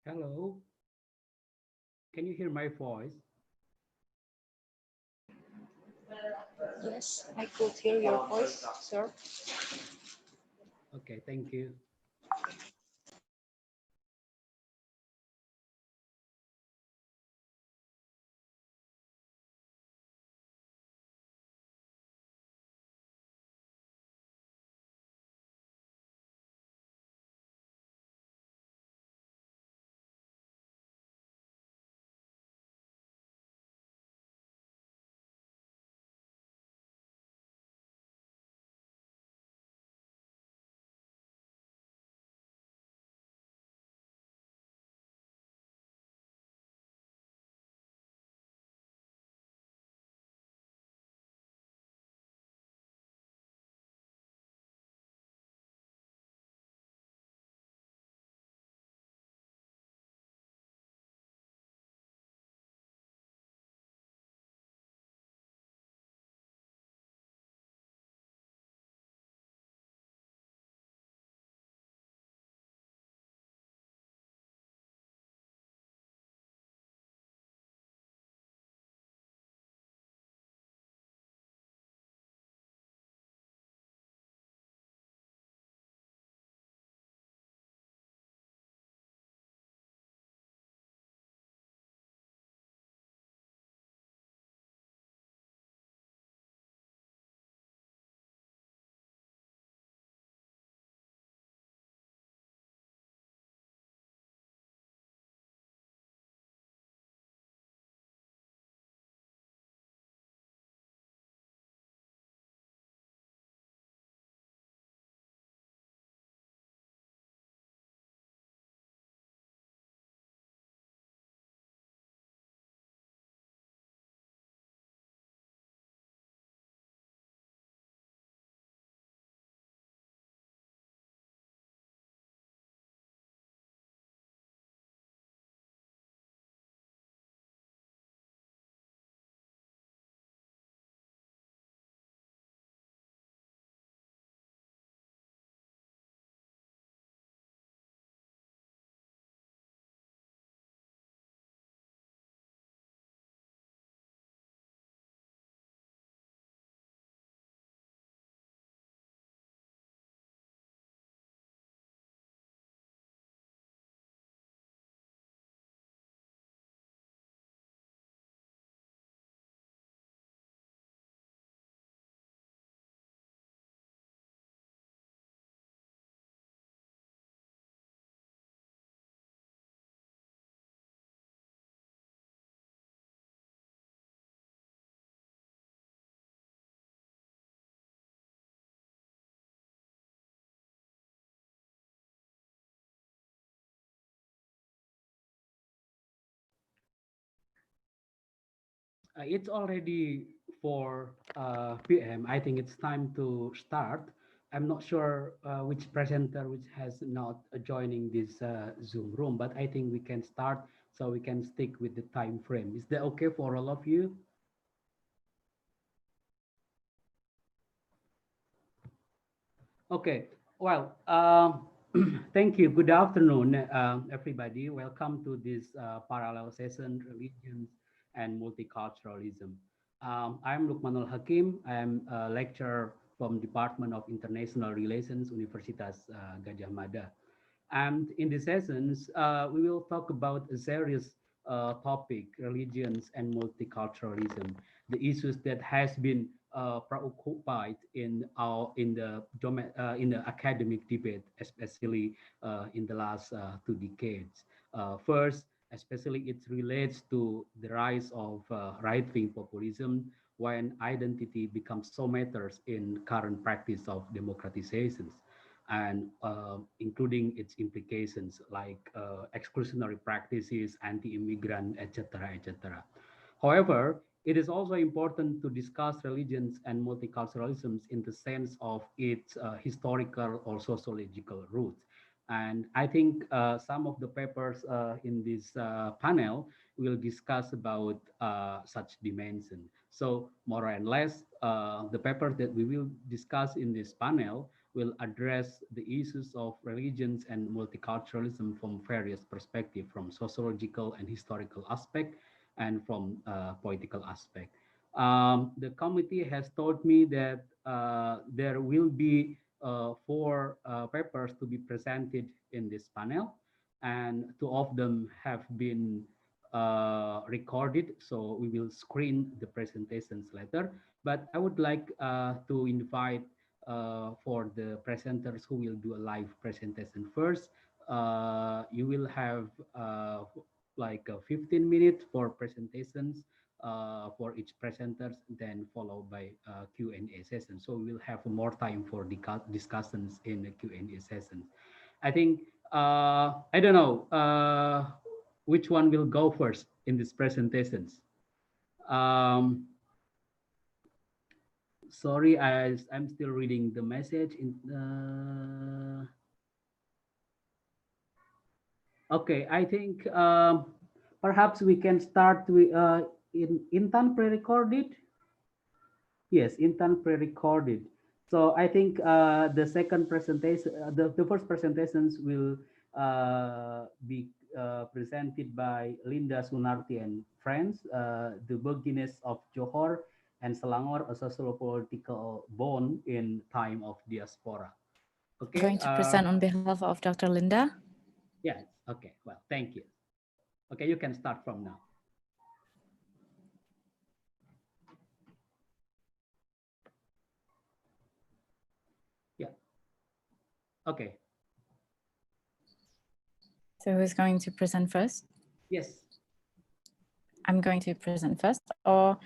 Hello, can you hear my voice? Yes, I could hear your voice, sir. Okay, thank you. It's already 4 p.m. I think it's time to start. I'm not sure which presenter which has not joining this Zoom room, but I think we can start so we can stick with the time frame. Is that okay for all of you? Okay. Well, thank you. Good afternoon, everybody. Welcome to this parallel session, religions and multiculturalism. I'm Lukmanul Hakim. I'm a lecturer from Department of International Relations, Universitas Gadjah Mada. And in the sessions, we will talk about a serious topic, religions and multiculturalism, the issues that has been preoccupied in the academic debate, especially in the last 2 decades. First, especially it relates to the rise of right-wing populism when identity becomes so matters in current practice of democratizations and including its implications like exclusionary practices, anti-immigrant, etc., etc. However, it is also important to discuss religions and multiculturalism in the sense of its historical or sociological roots. And I think some of the papers in this panel will discuss about such dimension. So more and less, the papers that we will discuss in this panel will address the issues of religions and multiculturalism from various perspectives, from sociological and historical aspect, and from political aspect. The committee has told me that there will be four papers to be presented in this panel, and two of them have been recorded, so we will screen the presentations later. But I would like to invite for the presenters who will do a live presentation first. You will have like 15 minutes for presentations for each presenters, then followed by Q&A session. So we will have more time for discussions in the Q&A sessions. I think, I don't know which one will go first in these presentations. Um, Sorry, I'm still reading the message. Okay, I think perhaps we can start with in Intan pre-recorded. Yes, Intan pre-recorded. So I think the second presentation, the first presentations will be presented by Linda Sunarti and friends, the Beginners of Johor and Selangor, a socio-political bond in time of diaspora. Okay. Going to present on behalf of Dr. Linda. Yes. Okay. Well, thank you. Okay, you can start from now. Yeah. Okay. So who's going to present first? Yes. I'm going to present first, or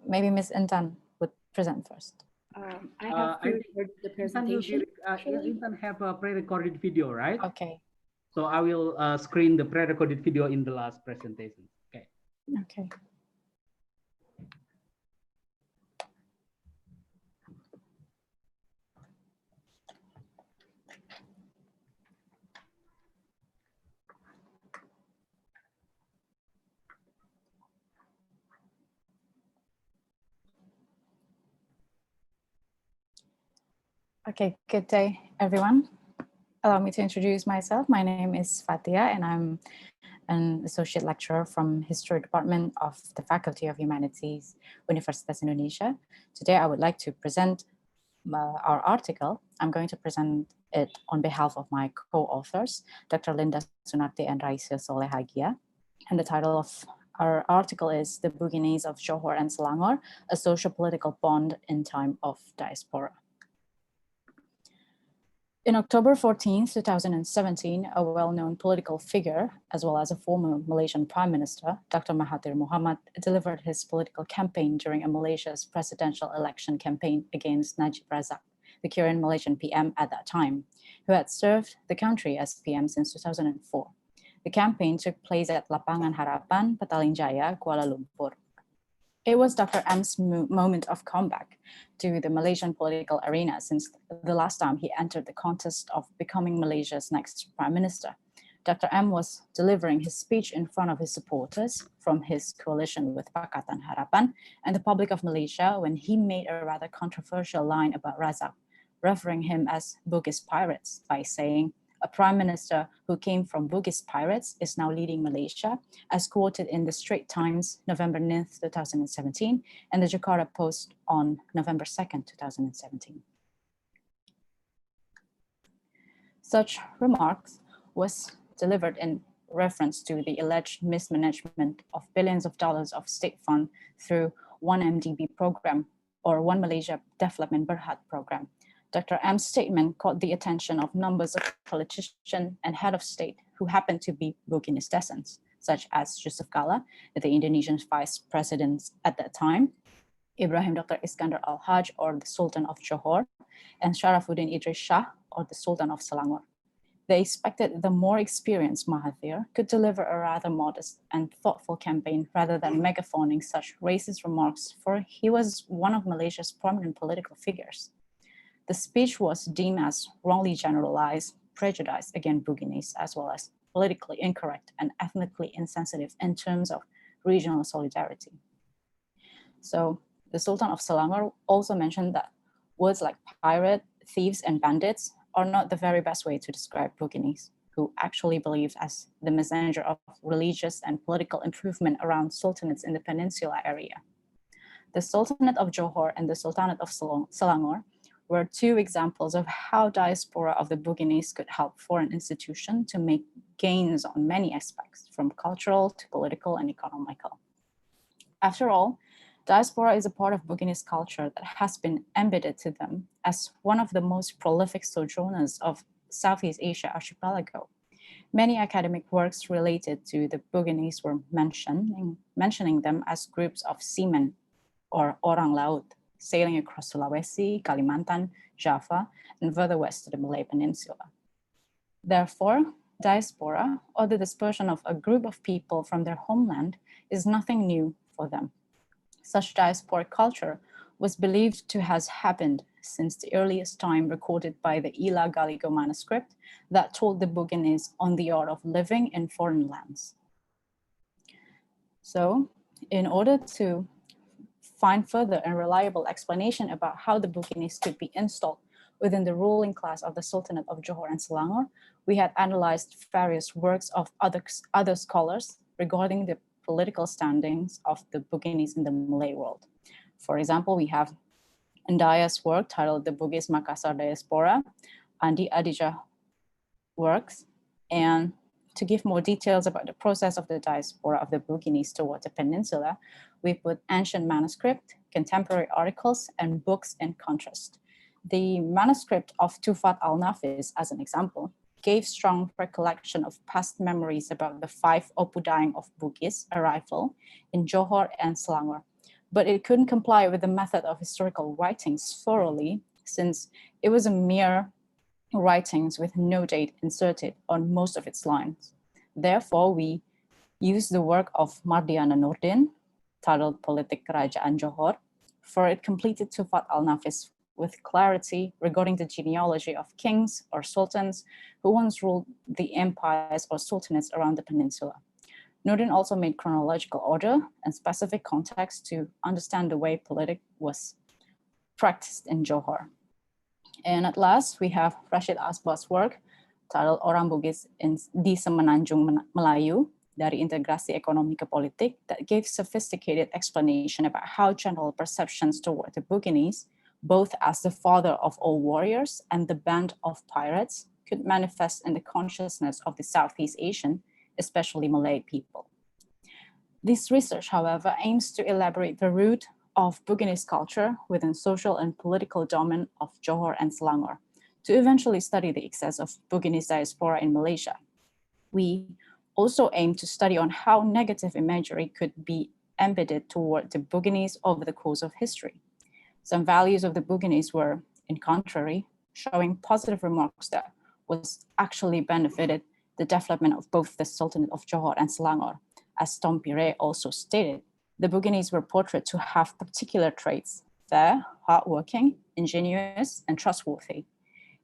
maybe Ms. Intan would present first. I have pre-recorded the presentation. Intan have a pre-recorded video, right? Okay. So I will screen the pre-recorded video in the last presentation. Okay. Okay. Okay, good day, everyone. Allow me to introduce myself. My name is Fatia, and I'm an associate lecturer from History Department of the Faculty of Humanities, Universitas Indonesia. Today, I would like to present our article. I'm going to present it on behalf of my co-authors, Dr. Linda Sunarti and Raisa Solehagia. And the title of our article is The Buginese of Johor and Selangor, a Socio-Political Bond in Time of Diaspora. In October 14, 2017, a well-known political figure, as well as a former Malaysian Prime Minister, Dr. Mahathir Mohamad, delivered his political campaign during a Malaysia's presidential election campaign against Najib Razak, the current Malaysian PM at that time, who had served the country as PM since 2004. The campaign took place at Lapangan Harapan, Petaling Jaya, Kuala Lumpur. It was Dr. M's moment of comeback to the Malaysian political arena since the last time he entered the contest of becoming Malaysia's next prime minister. Dr. M was delivering his speech in front of his supporters from his coalition with Pakatan Harapan and the public of Malaysia when he made a rather controversial line about Razak, referring him as Bugis pirates by saying, "A prime minister who came from Bugis pirates is now leading Malaysia," as quoted in the Straits Times, November 9th, 2017, and the Jakarta Post on November 2nd, 2017. Such remarks was delivered in reference to the alleged mismanagement of billions of dollars of state fund through 1MDB program or One Malaysia Development Berhad program. Dr. M's statement caught the attention of numbers of politicians and head of state who happened to be Buginese descendants, such as Yusuf Kala, the Indonesian vice president at that time, Ibrahim Dr. Iskandar Al-Haj, or the Sultan of Johor, and Sharafuddin Idris Shah, or the Sultan of Selangor. They expected the more experienced Mahathir could deliver a rather modest and thoughtful campaign rather than megaphoning such racist remarks, for he was one of Malaysia's prominent political figures. The speech was deemed as wrongly generalized, prejudiced against Buginese, as well as politically incorrect and ethnically insensitive in terms of regional solidarity. So the Sultan of Selangor also mentioned that words like pirate, thieves and bandits are not the very best way to describe Buginese, who actually believed as the messenger of religious and political improvement around sultanates in the peninsula area. The Sultanate of Johor and the Sultanate of Selangor were two examples of how diaspora of the Buginese could help foreign institutions to make gains on many aspects, from cultural to political and economical. After all, diaspora is a part of Buginese culture that has been embedded to them as one of the most prolific sojourners of Southeast Asia archipelago. Many academic works related to the Buginese were mentioning them as groups of seamen or orang laut, sailing across Sulawesi, Kalimantan, Java, and further west to the Malay Peninsula. Therefore, diaspora, or the dispersion of a group of people from their homeland, is nothing new for them. Such diasporic culture was believed to have happened since the earliest time recorded by the Ila Galigo manuscript that told the Buginese on the art of living in foreign lands. So, in order to find further and reliable explanation about how the Buginese could be installed within the ruling class of the Sultanate of Johor and Selangor, we had analyzed various works of other scholars regarding the political standings of the Buginese in the Malay world. For example, we have Ndaya's work titled The Bugis Makassar Diaspora, Andi Adija works, and to give more details about the process of the diaspora of the Buginese toward the peninsula, we put ancient manuscript, contemporary articles, and books in contrast. The manuscript of Tufat al-Nafis, as an example, gave strong recollection of past memories about the 5 Opudayang of Bugis arrival in Johor and Selangor, but it couldn't comply with the method of historical writings thoroughly, since it was a mere writings with no date inserted on most of its lines. Therefore, we used the work of Mardiana Nurdin, titled Politik Kerajaan Johor, for it completed Tufat al-Nafis with clarity regarding the genealogy of kings or sultans who once ruled the empires or sultanates around the peninsula. Nurdin also made chronological order and specific context to understand the way politic was practiced in Johor. And at last, we have Rashid Asbah's work titled Orang Bugis di Semenanjung Melayu, dari Integrasi Ekonomi ke Politik, that gave sophisticated explanation about how general perceptions toward the Buginese, both as the father of all warriors and the band of pirates, could manifest in the consciousness of the Southeast Asian, especially Malay people. This research, however, aims to elaborate the root of Buginese culture within social and political domain of Johor and Selangor, to eventually study the excess of Buginese diaspora in Malaysia. We also aim to study on how negative imagery could be embedded toward the Buginese over the course of history. Some values of the Buginese were, in contrary, showing positive remarks that was actually benefited the development of both the Sultanate of Johor and Selangor. As Tom Pire also stated, the Buginese were portrayed to have particular traits: fair, hardworking, ingenious, and trustworthy.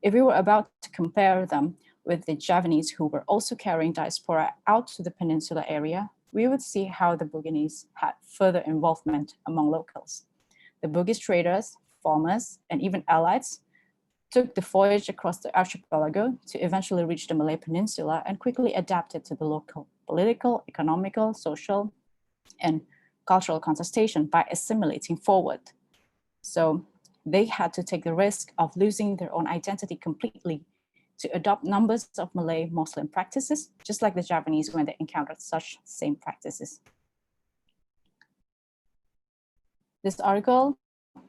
If we were about to compare them with the Javanese who were also carrying diaspora out to the peninsula area, we would see how the Buginese had further involvement among locals. The Bugis traders, farmers, and even allies took the voyage across the archipelago to eventually reach the Malay Peninsula and quickly adapted to the local political, economical, social, and cultural contestation by assimilating forward. So they had to take the risk of losing their own identity completely to adopt numbers of Malay Muslim practices, just like the Javanese when they encountered such same practices. This article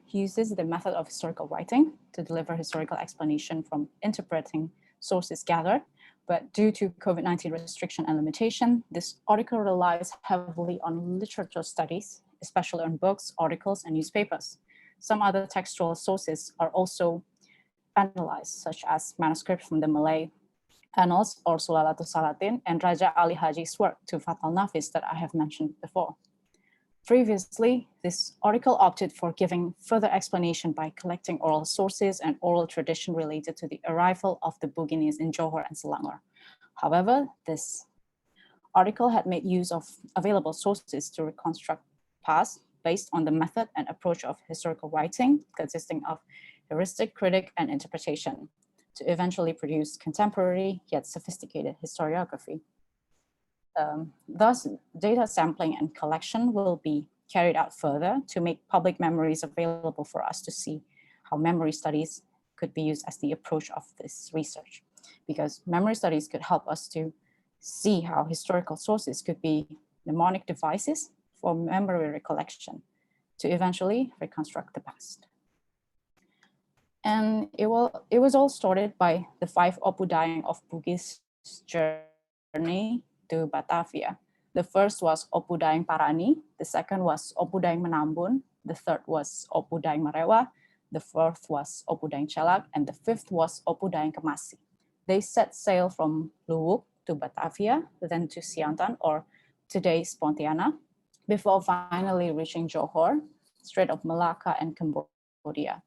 uses the method of historical writing to deliver historical explanation from interpreting sources gathered, but due to COVID-19 restriction and limitation, this article relies heavily on literature studies, especially on books, articles, and newspapers. Some other textual sources are also analyzed, such as manuscripts from the Malay Annals or Sulalatul Salatin and Raja Ali Haji's work, Tufat al-Nafis, that I have mentioned before. Previously, this article opted for giving further explanation by collecting oral sources and oral tradition related to the arrival of the Buginese in Johor and Selangor. However, this article had made use of available sources to reconstruct past based on the method and approach of historical writing, consisting of heuristic, critic, and interpretation to eventually produce contemporary yet sophisticated historiography. Thus, data sampling and collection will be carried out further to make public memories available for us to see how memory studies could be used as the approach of this research. Because memory studies could help us to see how historical sources could be mnemonic devices for memory recollection to eventually reconstruct the past. And it was all started by the 5 Opudayang of Bugis journey to Batavia. The first was Opudayang Parani, the second was Opudayang Menambun, the third was Opudayang Marewa, the fourth was Opudayang Celak, and the fifth was Opudayang Kemasi. They set sail from Luwuk to Batavia, then to Siantan, or today's Pontianak, before finally reaching Johor, Strait of Malacca, and Cambodia.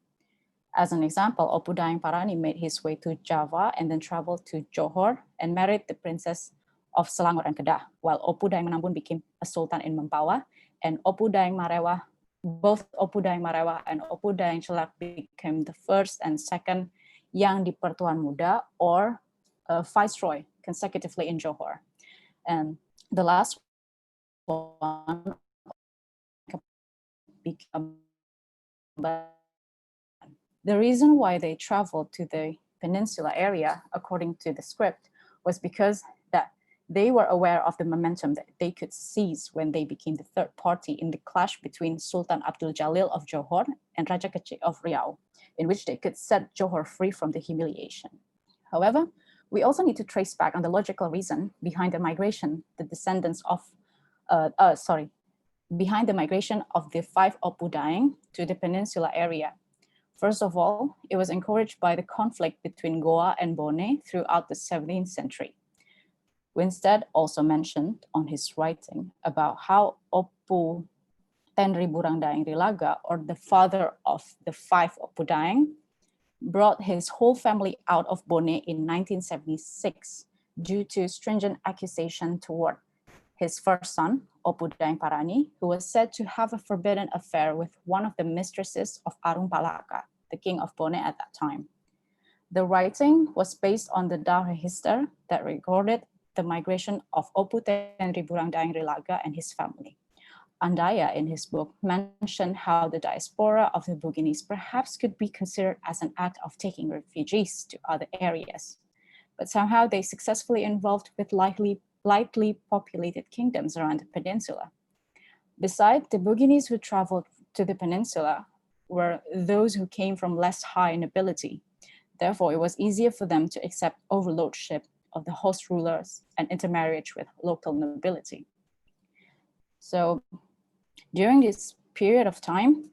As an example, Opudayang Parani made his way to Java and then traveled to Johor and married the princess of Selangor and Kedah, while Opudayang Menambun became a sultan in Mempawah, and Opudayang Marewa, both Opudayang Marewa and Opudayang Celak became the first and second Yang di Pertuan Muda, or viceroy, consecutively in Johor. And the last one became the reason why they traveled to the peninsula area, according to the script, was because that they were aware of the momentum that they could seize when they became the third party in the clash between Sultan Abdul Jalil of Johor and Raja Kecik of Riau, in which they could set Johor free from the humiliation. However, we also need to trace back on the logical reason behind the migration, behind the migration of the 5 Opudayang to the peninsula area. First of all, it was encouraged by the conflict between Goa and Bone throughout the 17th century. Winstead also mentioned on his writing about how Opu Tenri Burangdaeng Rilaga, or the father of the 5 Opudayang, brought his whole family out of Bone in 1976 due to stringent accusation toward his first son, Opudayang Parani, who was said to have a forbidden affair with one of the mistresses of Arung Palaka, the king of Bone at that time. The writing was based on the Dauregister that recorded the migration of Opu Tenri Burangdaeng Rilaga and his family. Andaya, in his book, mentioned how the diaspora of the Buginese perhaps could be considered as an act of taking refugees to other areas, but somehow they successfully involved with lightly populated kingdoms around the peninsula. Besides, the Buginese who traveled to the peninsula were those who came from less high nobility. Therefore, it was easier for them to accept overlordship of the host rulers and intermarriage with local nobility. So during this period of time,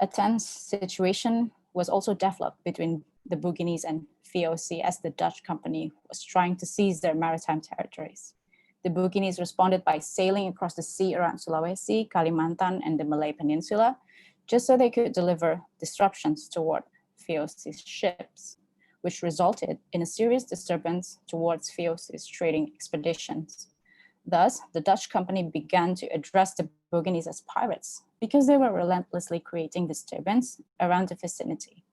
a tense situation was also developed between the Buginese and VOC as the Dutch company was trying to seize their maritime territories. The Buginese responded by sailing across the sea around Sulawesi, Kalimantan, and the Malay Peninsula, just so they could deliver disruptions toward VOC's ships, which resulted in a serious disturbance towards VOC's trading expeditions. Thus, the Dutch company began to address the Buginese as pirates because they were relentlessly creating disturbance around the vicinity.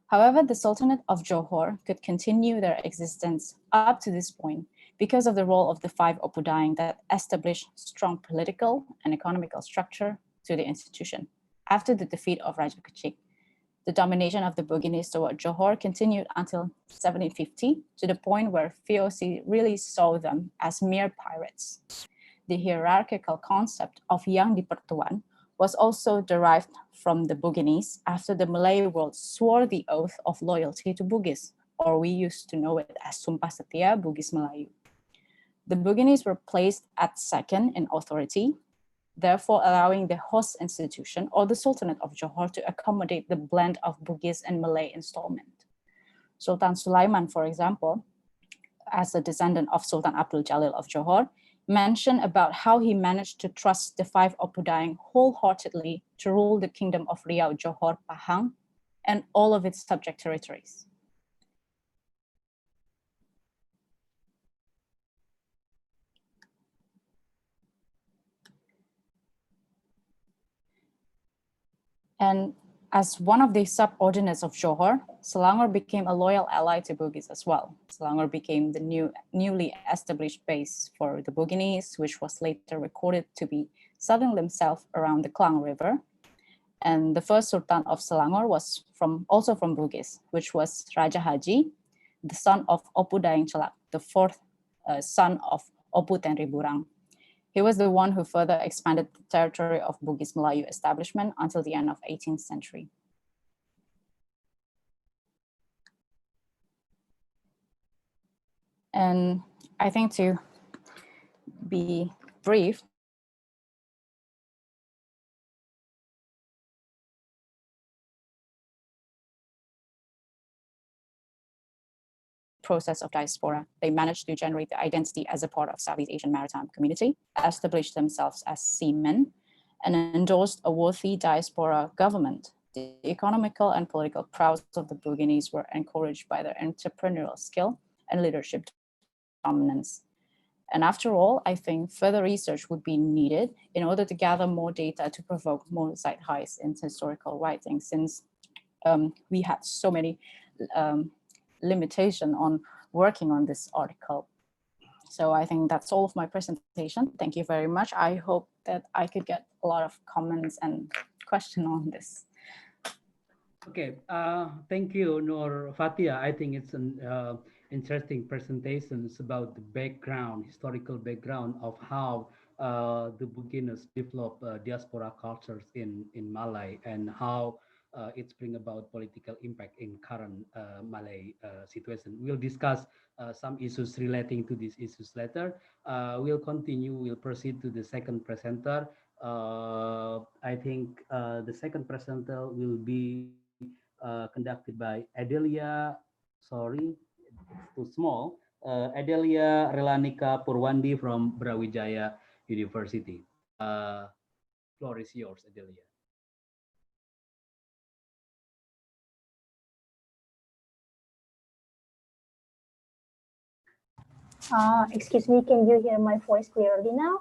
However, the Sultanate of Johor could continue their existence up to this point because of the role of the 5 Opudayang that established strong political and economical structure to the institution. After the defeat of Raja Kecik, the domination of the Buginese toward Johor continued until 1750, to the point where VOC really saw them as mere pirates. The hierarchical concept of Yang di Pertuan was also derived from the Buginese after the Malay world swore the oath of loyalty to Bugis, or we used to know it as Sumpah Setia Bugis Melayu. The Buginese were placed at second in authority, therefore allowing the host institution or the Sultanate of Johor to accommodate the blend of Bugis and Malay installment. Sultan Sulaiman, for example, as a descendant of Sultan Abdul Jalil of Johor, mentioned about how he managed to trust the 5 Opudayang wholeheartedly to rule the kingdom of Riau, Johor, Pahang, and all of its subject territories. And As one of the subordinates of Johor, Selangor became a loyal ally to Bugis as well. Selangor became the newly established base for the Buginese, which was later recorded to be settling themselves around the Klang River. And the first Sultan of Selangor was also from Bugis, which was Raja Haji, the son of Opu Dayang Celak, the fourth son of Opu Tenri Burang. He was the one who further expanded the territory of Bugis Melayu establishment until the end of 18th century. And I think to be brief, process of diaspora, they managed to generate the identity as a part of Southeast Asian maritime community, established themselves as seamen, and endorsed a worthy diaspora government. The economical and political prowess of the Buginese were encouraged by their entrepreneurial skill and leadership dominance. And after all, I think further research would be needed in order to gather more data to provoke more zeitgeist in historical writing, since we had so many limitation on working on this article. So I think that's all of my presentation. Thank you very much. I hope that I could get a lot of comments and questions on this. Okay, thank you, Nur Fatia. I think it's an interesting presentations about the background, historical background of how the Buginese develop diaspora cultures in Malay, and how it's bring about political impact in current Malay situation. We'll discuss some issues relating to these issues later. We'll continue, we'll proceed to the second presenter. I think the second presenter will be conducted by Adelia, sorry, it's too small, Adelia Relanika Purwandi from Brawijaya University. Floor is yours, Adelia. Excuse me, can you hear my voice clearly now?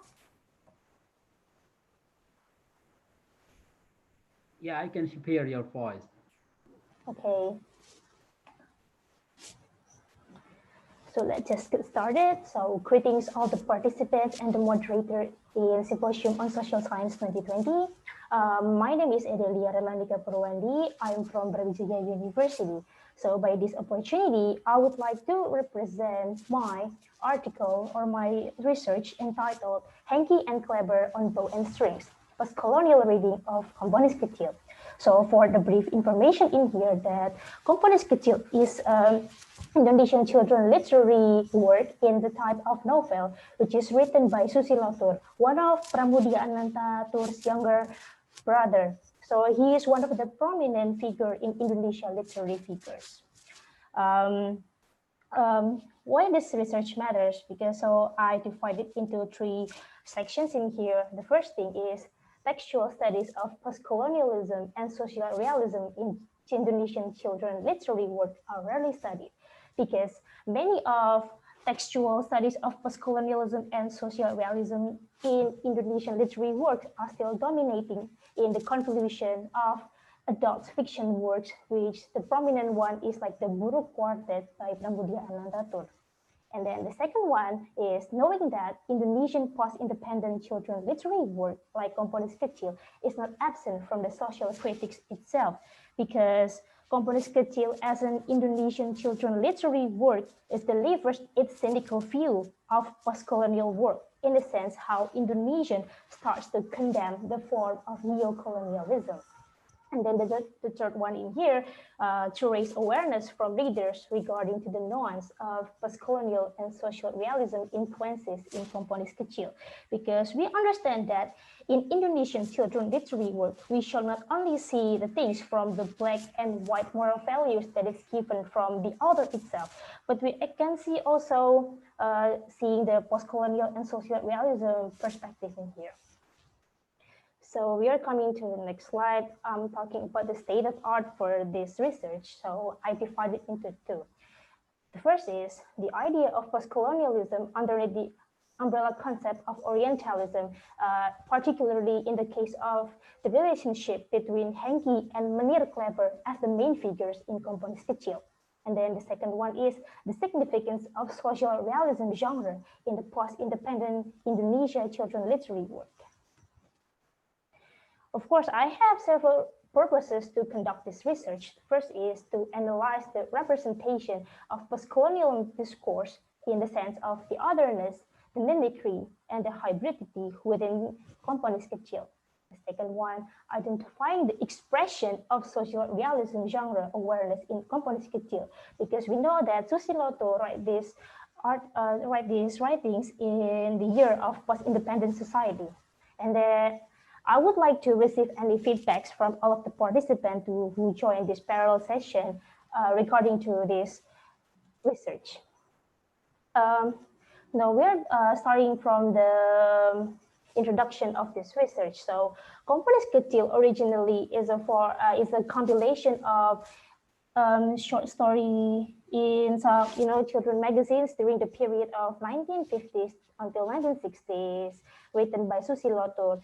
Yeah, I can hear your voice. Okay. So let's just get started. So greetings all the participants and the moderator in Symposium on Social Science 2020. My name is Adelia Relanika Purwandi. I'm from Brawijaya University. So by this opportunity, I would like to represent my article or my research entitled Hanky and Clever on Bow and Strings, Post-Colonial Reading of Komponis Kecil. So for the brief information in here that Komponis Kecil is Indonesian children literary work in the type of novel, which is written by Susilo Tur, one of Pramudia Ananta Tur's younger brother. So he is one of the prominent figure in Indonesia literary figures. Why this research matters? Because so I divided it into 3 sections in here. The first thing is textual studies of post-colonialism and social realism in Indonesian children literary work are rarely studied, because many of textual studies of post-colonialism and social realism in Indonesian literary works are still dominating in the convolution of adult fiction works, which the prominent one is like the Buruk Quartet by Pramudia Anantatur. And then the second one is knowing that Indonesian post-independent children literary work like Komponis Kecil is not absent from the social critics itself, because Komponis Kecil as an Indonesian children literary work is delivers its cynical view of post-colonial work, in the sense how Indonesian starts to condemn the form of neo-colonialism. And then the third one in here, to raise awareness from readers regarding to the nuance of post-colonial and social realism influences in Komponis Kecil. Because we understand that in Indonesian children literary work, we shall not only see the things from the black and white moral values that is given from the author itself, but we can see also seeing the post-colonial and social realism perspective in here. So we are coming to the next slide. I'm talking about the state of art for this research. So I divide it into 2. The first is the idea of post-colonialism underneath the umbrella concept of Orientalism, particularly in the case of the relationship between Hengki and Menir Kleber as the main figures in Komponis Kecil. And then the second one is the significance of social realism genre in the post-independent Indonesia children literary work. Of course, I have several purposes to conduct this research. First is to analyze the representation of post-colonial discourse in the sense of the otherness, the mimicry, and the hybridity within Komponis Kecil. The second one, identifying the expression of social realism genre awareness in Komponis Kecil, because we know that Susiloto write these writings in the year of post-independent society. And I would like to receive any feedbacks from all of the participants who joined this parallel session regarding to this research. Now we're starting from the introduction of this research. So Komponis Kecil originally is a compilation of short story in some children magazines during the period of 1950s until 1960s, written by Susiloto.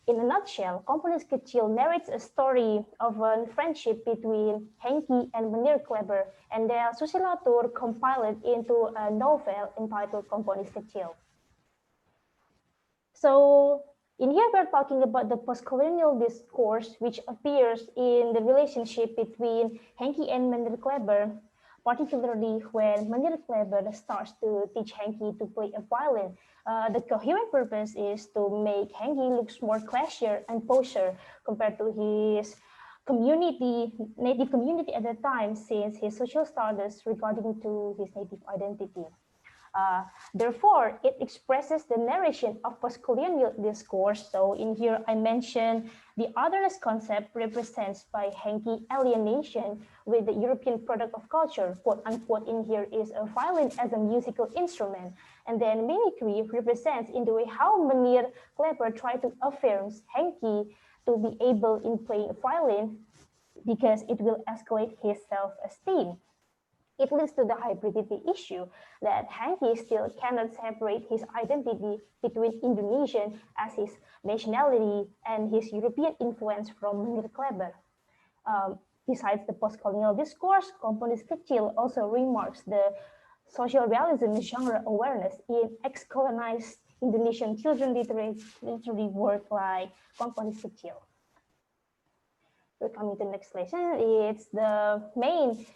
In a nutshell, Komponis Kecil narrates a story of a friendship between Hengki and Menir Kleber, and then Susiloto compiled it into a novel entitled Komponis Kecil. So in here, we're talking about the post-colonial discourse, which appears in the relationship between Hengki and Menir Kleber, particularly when Menir Kleber starts to teach Hengki to play a violin. The coherent purpose is to make Hengki looks more classier and posher compared to his native community at the time, since his social status regarding to his native identity. Therefore, it expresses the narration of post-colonial discourse. So in here, I mentioned the otherness concept represents by Hengki alienation with the European product of culture, quote unquote, in here is a violin as a musical instrument. And then mimicry represents in the way how Menir Kleber tried to affirm Hengki to be able in playing violin because it will escalate his self-esteem. It leads to the hybridity issue that Hengki still cannot separate his identity between Indonesian as his nationality and his European influence from Menir Kleber. Besides the post-colonial discourse, Komponis Kecil also remarks the social realism genre awareness in ex-colonized Indonesian children literary work like Komponis Kecil. We're coming to the next lesson. It's the main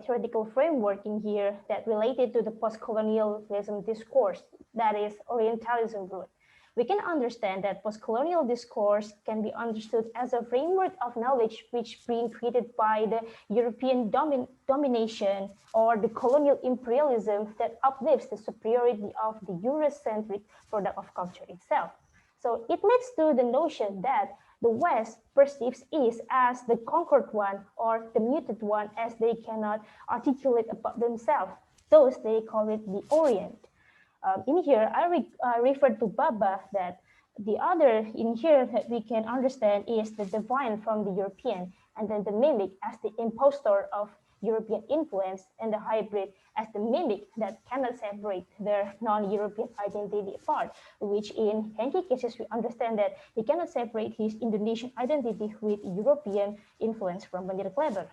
theoretical framework in here that related to the post-colonialism discourse, that is Orientalism root. We can understand that post-colonial discourse can be understood as a framework of knowledge which being created by the European domination or the colonial imperialism that uplifts the superiority of the Eurocentric product of culture itself. So it leads to the notion that the West perceives East as the conquered one or the muted one, as they cannot articulate about themselves. Thus, they call it the Orient. In here, I refer to Baba that the other in here that we can understand is the divine from the European, and then the mimic as the impostor of European influence, and the hybrid as the mimic that cannot separate their non-European identity apart, which in Hengki cases, we understand that he cannot separate his Indonesian identity with European influence from Menir Kleber.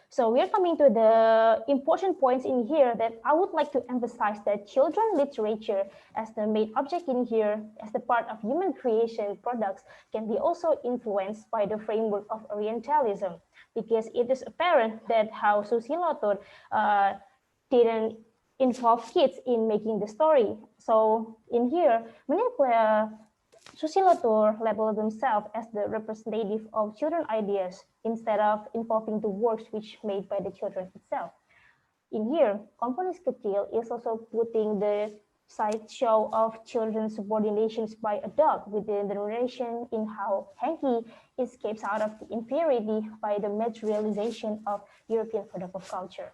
So we are coming to the important points in here that I would like to emphasize that children literature as the main object in here, as the part of human creation products, can be also influenced by the framework of Orientalism, because it is apparent that how Susiloto didn't involve kids in making the story. So in here, Susiloto labeled themselves as the representative of children ideas instead of involving the works which made by the children itself. In here, Komponis Kecil is also putting the sideshow of children's subordinations by adult within the narration in how Hengki escapes out of the inferiority by the materialization of European product of culture.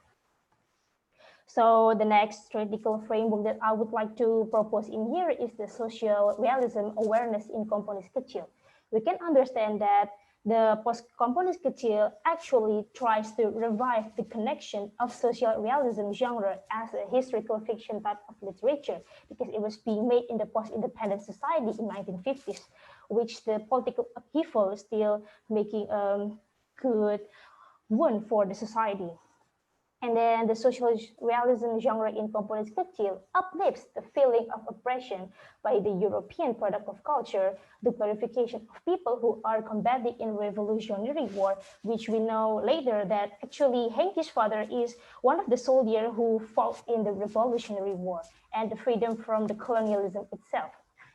So the next theoretical framework that I would like to propose in here is the social realism awareness in Komponis Kecil. We can understand that The post-componist kecil actually tries to revive the connection of social realism genre as a historical fiction type of literature because it was being made in the post-independent society in 1950s, which the political upheaval is still making a good wound for the society. And then the social realism genre in components kecil uplifts the feeling of oppression by the European product of culture, the glorification of people who are combating in revolutionary war, which we know later that actually Henki's father is one of the soldiers who fought in the revolutionary war, and the freedom from the colonialism itself.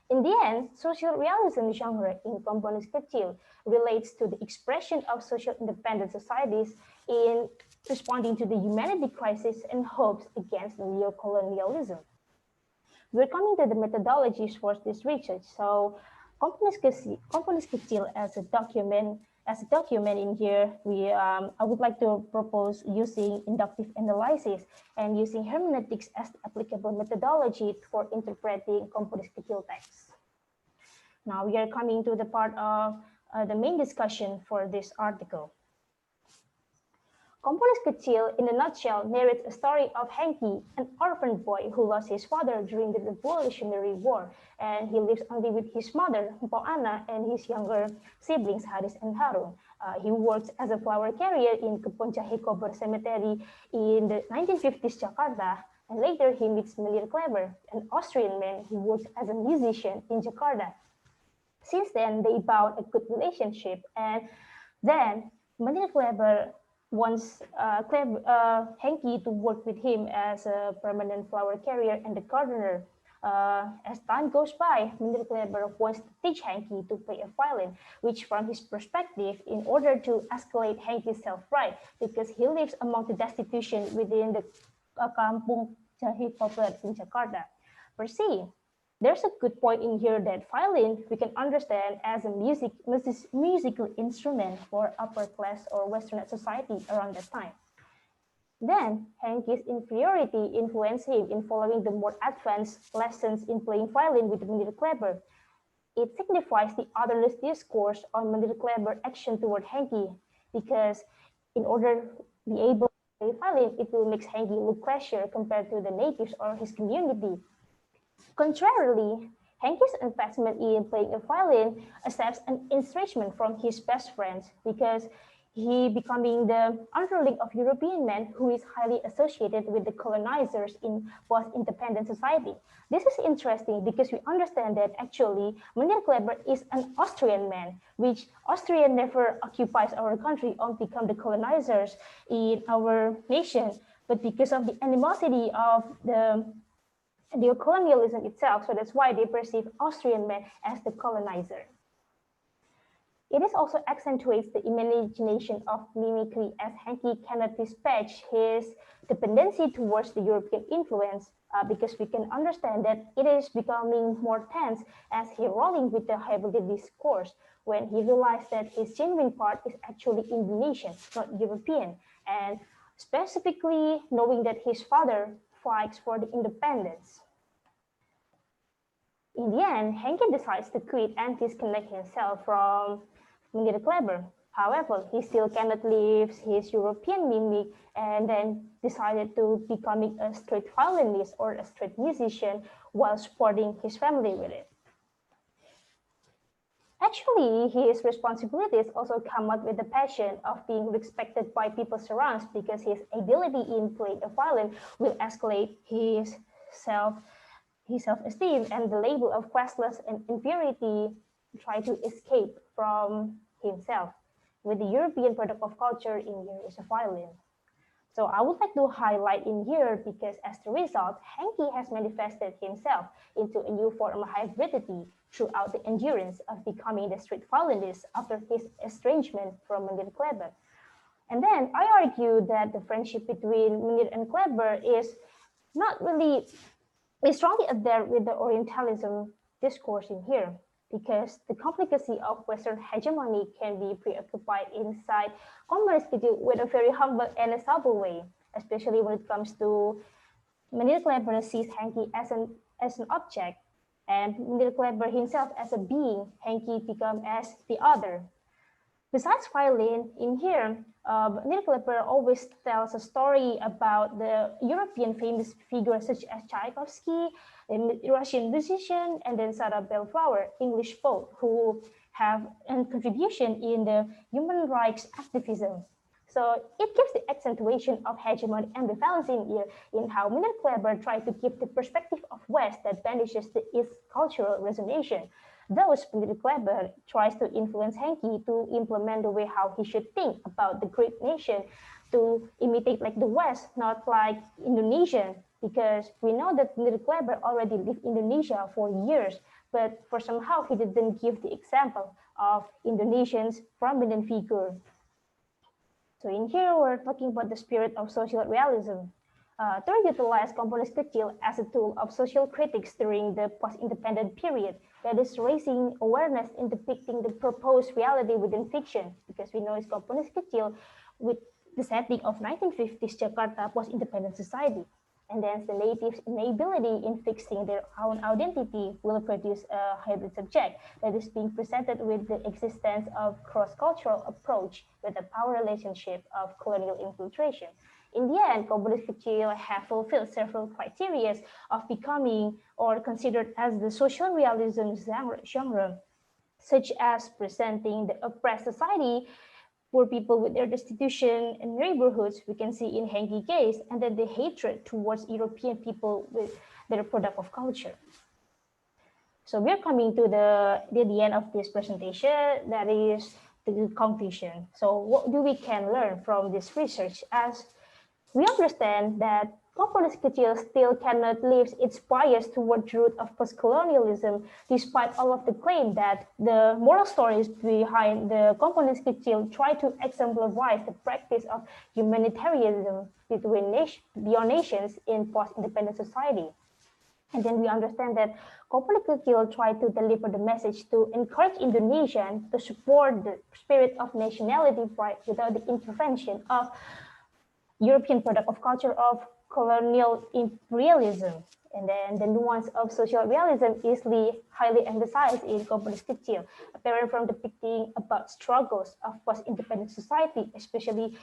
In the end, social realism genre in components kecil relates to the expression of social independent societies in responding to the humanity crisis and hopes against neo-colonialism. We're coming to the methodologies for this research. So components kecil as a document in here, I would like to propose using inductive analysis and using hermeneutics as the applicable methodology for interpreting components kecil texts. Now we are coming to the part of the main discussion for this article. Components kecil, in a nutshell, narrates a story of Henki, an orphan boy who lost his father during the Revolutionary War, and he lives only with his mother, Mpo Ana, and his younger siblings, Haris and Harun. He works as a flower carrier in Kebun Jahe Kober Cemetery in the 1950s Jakarta, and later he meets Meneer Kleber, an Austrian man who works as a musician in Jakarta. Since then, they bound a good relationship, and then Meneer Kleber wants Henki to work with him as a permanent flower carrier and the gardener. As time goes by, Meneer Kleber wants to teach Henki to play a violin, which from his perspective, in order to escalate Henki's self-pride, because he lives among the destitution within the Kampung Jahe Kober in Jakarta. Per se, there's a good point in here that violin we can understand as a musical instrument for upper class or Western society around that time. Then Henki's inferiority influenced him in following the more advanced lessons in playing violin with Meneer Kleber. It signifies the otherness discourse on Meneer Kleber's action toward Henki, because in order to be able to play violin, it will make Henki look lesser compared to the natives or his community. Contrarily, Henki's investment in playing a violin accepts an estrangement from his best friends because he becoming the underling of European men who is highly associated with the colonizers in post-independent society. This is interesting because we understand that actually Meneer Kleber is an Austrian man, which Austria never occupies our country or become the colonizers in our nation, but because of the animosity of the colonialism itself, so that's why they perceive Austrian men as the colonizer. It is also accentuates the imagination of mimicry as Henki cannot dispatch his dependency towards the European influence because we can understand that it is becoming more tense as he rolling with the hybrid discourse when he realized that his genuine part is actually Indonesian, not European, and specifically knowing that his father fights for the independence. In the end, Henki decides to quit and disconnect himself from Meneer Kleber. However, he still cannot leave his European mimic and then decided to becoming a street violinist or a street musician while supporting his family with it. Actually, his responsibilities also come out with the passion of being respected by people surrounds because his ability in playing a violin will escalate his self-esteem and the label of classless and inferiority try to escape from himself. With the European product of culture in here is a violin. So I would like to highlight in here because as the result, Henki has manifested himself into a new form of hybridity throughout the endurance of becoming the street violinist after his estrangement from Meneer Kleber. And then I argue that the friendship between Meneer and Kleber is not really strongly adhered with the Orientalism discourse in here, because the complicacy of Western hegemony can be preoccupied inside communist with a very humble and a subtle way, especially when it comes to Meneer Kleber sees Henki as an object, and Meneer Kleber himself as a being, Henki become as the other. Besides violin, in here, Neil Klepper always tells a story about the European famous figures such as Tchaikovsky, a Russian musician, and then Sarah Bellflower, English poet, who have a contribution in the human rights activism. So it gives the accentuation of hegemony and ambivalence in how Miller Kleber tried to keep the perspective of West that banishes the East cultural resonation. Thus, Miller Kleber tries to influence Henke to implement the way how he should think about the great nation to imitate like the West, not like Indonesia, because we know that Miller Kleber already lived in Indonesia for years, but for somehow he didn't give the example of Indonesians prominent figure. So in here, we're talking about the spirit of social realism. Turk utilized componis kecil as a tool of social critics during the post-independent period, that is raising awareness in depicting the proposed reality within fiction, because we know it's componis kecil with the setting of 1950s Jakarta post-independent society. And then the natives' inability in fixing their own identity will produce a hybrid subject that is being presented with the existence of cross-cultural approach with a power relationship of colonial infiltration. In the end, componis kecil have fulfilled several criteria of becoming or considered as the social realism genre, such as presenting the oppressed society, poor people with their destitution and neighborhoods, we can see in Henki case, and then the hatred towards European people with their product of culture. So we're coming to the end of this presentation, that is the conclusion. So what do we can learn from this research, as we understand that componis kecil still cannot leave its bias toward the root of postcolonialism, despite all of the claim that the moral stories behind the componis kecil try to exemplify the practice of humanitarianism beyond nations in post-independent society. And then we understand that componis kecil tried to deliver the message to encourage Indonesians to support the spirit of nationality pride without the intervention of European product of culture of colonial imperialism. And then the nuance of social realism is highly emphasized in Componis Kecil, apparent from depicting about struggles of post-independent society, especially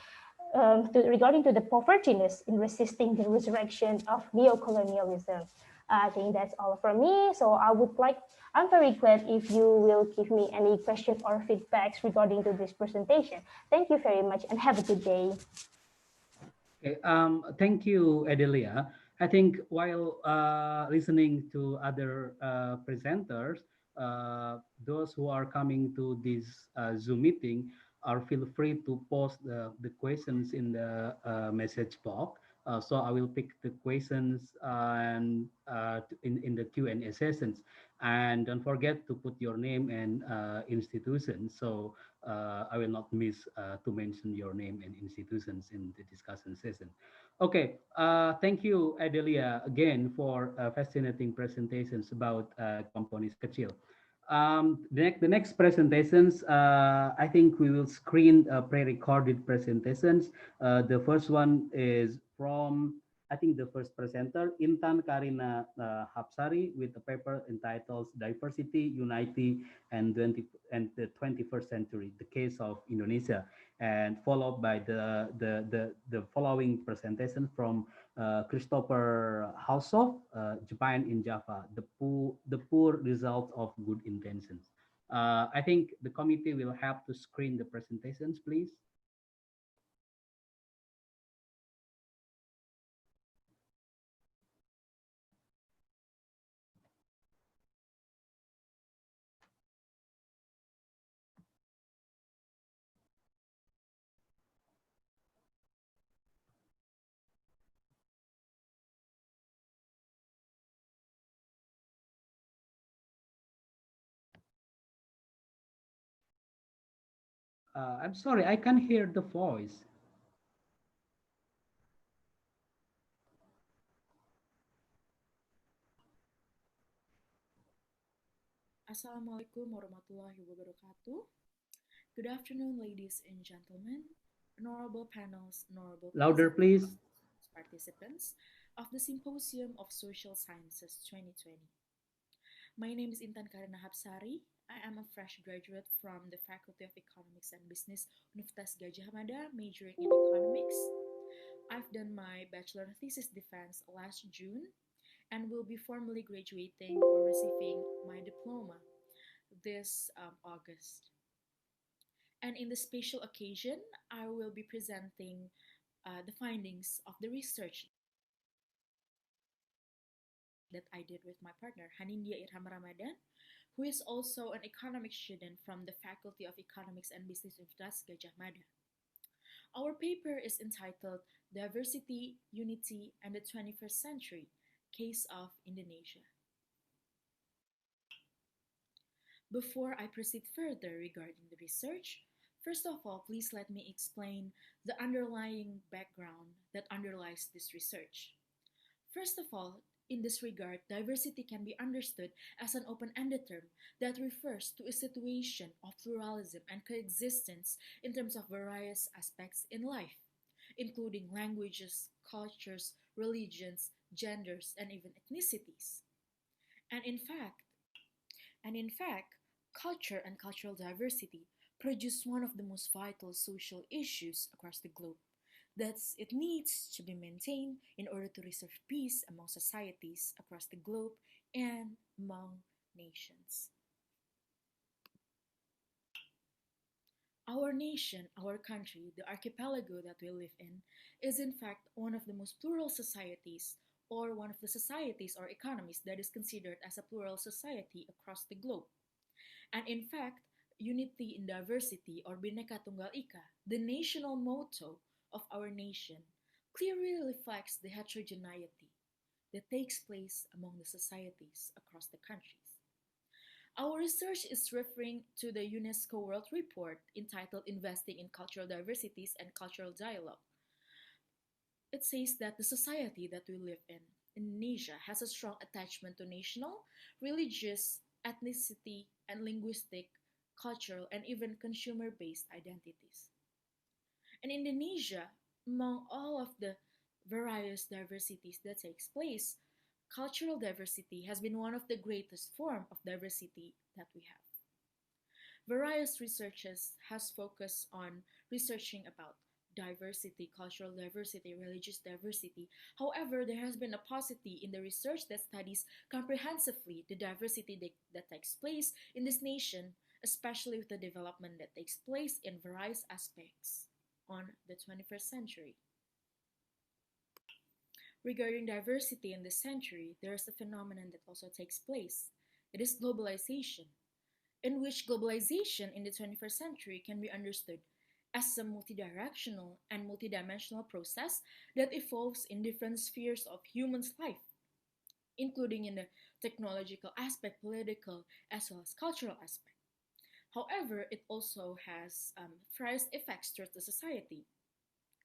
regarding to the povertiness in resisting the resurrection of neo-colonialism. I think that's all from me. So I'm very glad if you will give me any questions or feedbacks regarding to this presentation. Thank you very much and have a good day. Okay, thank you, Adelia. I think while listening to other presenters, those who are coming to this Zoom meeting are feel free to post the questions in the message box. So I will pick the questions and in the Q&A sessions. And don't forget to put your name and institution. So I will not miss to mention your name and institutions in the discussion session. Okay, thank you, Adelia, again for fascinating presentations about componis kecil. The next presentations, I think we will screen pre-recorded presentations. The first one is from, I think the first presenter, Intan Karina Hapsari, with a paper entitled Diversity, Unity, and the 21st Century, the Case of Indonesia, and followed by the following presentation from Christopher Haushoff, Japan in Java, the poor result of good intentions. I think the committee will have to screen the presentations, please. I'm sorry, I can't hear the voice. Assalamualaikum warahmatullahi wabarakatuh. Good afternoon, ladies and gentlemen, honorable panels, honorable Louder, please. Participants of the Symposium of Social Sciences 2020. My name is Intan Karina Hapsari. I am a fresh graduate from the Faculty of Economics and Business, Universitas Gadjah Mada, majoring in economics. I've done my bachelor thesis defense last June and will be formally graduating or receiving my diploma this August. And in the special occasion, I will be presenting the findings of the research that I did with my partner, Hanindia Irham Ramadan, who is also an economics student from the Faculty of Economics and Business Universitas Gadjah Mada. Our paper is entitled Diversity, Unity, and the 21st Century, Case of Indonesia. Before I proceed further regarding the research, first of all, please let me explain the underlying background that underlies this research. First of all, in this regard, diversity can be understood as an open-ended term that refers to a situation of pluralism and coexistence in terms of various aspects in life, including languages, cultures, religions, genders, and even ethnicities. And in fact, culture and cultural diversity produce one of the most vital social issues across the globe. Thus, it needs to be maintained in order to preserve peace among societies across the globe and among nations. Our nation, our country, the archipelago that we live in, is in fact one of the most plural societies, or one of the societies or economies that is considered as a plural society across the globe. And in fact, unity in diversity, or Bhinneka Tunggal Ika, the national motto of our nation, clearly reflects the heterogeneity that takes place among the societies across the countries. Our research is referring to the UNESCO World Report entitled Investing in Cultural Diversities and Cultural Dialogue. It says that the society that we live in, Indonesia, has a strong attachment to national, religious, ethnicity, and linguistic, cultural, and even consumer-based identities. In Indonesia, among all of the various diversities that takes place, cultural diversity has been one of the greatest form of diversity that we have. Various researches has focused on researching about diversity, cultural diversity, religious diversity. However, there has been a paucity in the research that studies comprehensively the diversity that takes place in this nation, especially with the development that takes place in various aspects on the 21st century. Regarding diversity in this century, there is a phenomenon that also takes place. It is globalization, in which globalization in the 21st century can be understood as a multidirectional and multidimensional process that evolves in different spheres of human's life, including in the technological aspect, political, as well as cultural aspect. However, it also has various effects towards the society,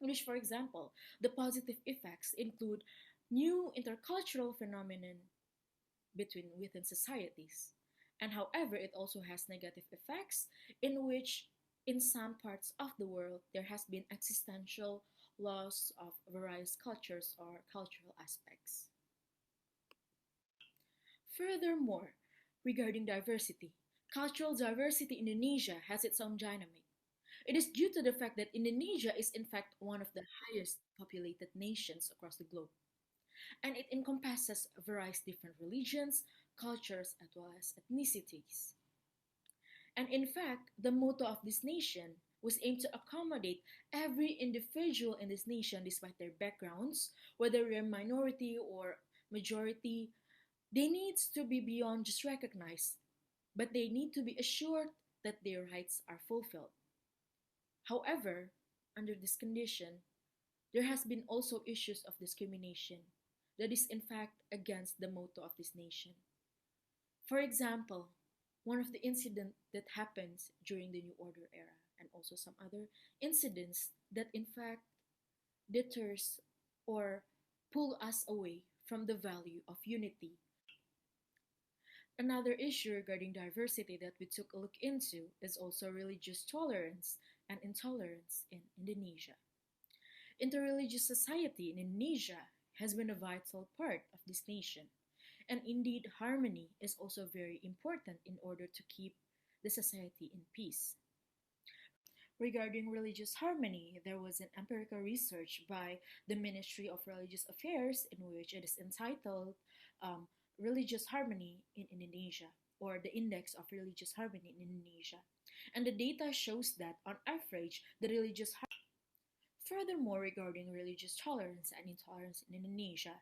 in which, for example, the positive effects include new intercultural phenomenon within societies. And however, it also has negative effects in which in some parts of the world there has been existential loss of various cultures or cultural aspects. Furthermore, regarding diversity, cultural diversity in Indonesia has its own dynamic. It is due to the fact that Indonesia is in fact one of the highest populated nations across the globe, and it encompasses various different religions, cultures, as well as ethnicities. And in fact, the motto of this nation was aimed to accommodate every individual in this nation despite their backgrounds, whether they're minority or majority. They need to be beyond just recognized, but they need to be assured that their rights are fulfilled. However, under this condition, there has been also issues of discrimination that is in fact against the motto of this nation. For example, one of the incidents that happens during the New Order era and also some other incidents that in fact deters or pull us away from the value of unity. Another issue regarding diversity that we took a look into is also religious tolerance and intolerance in Indonesia. Interreligious society in Indonesia has been a vital part of this nation, and indeed harmony is also very important in order to keep the society in peace. Regarding religious harmony, there was an empirical research by the Ministry of Religious Affairs in which it is entitled um, Religious Harmony in Indonesia, or the Index of Religious Harmony in Indonesia. And the data shows that, on average, the religious Furthermore, regarding religious tolerance and intolerance in Indonesia,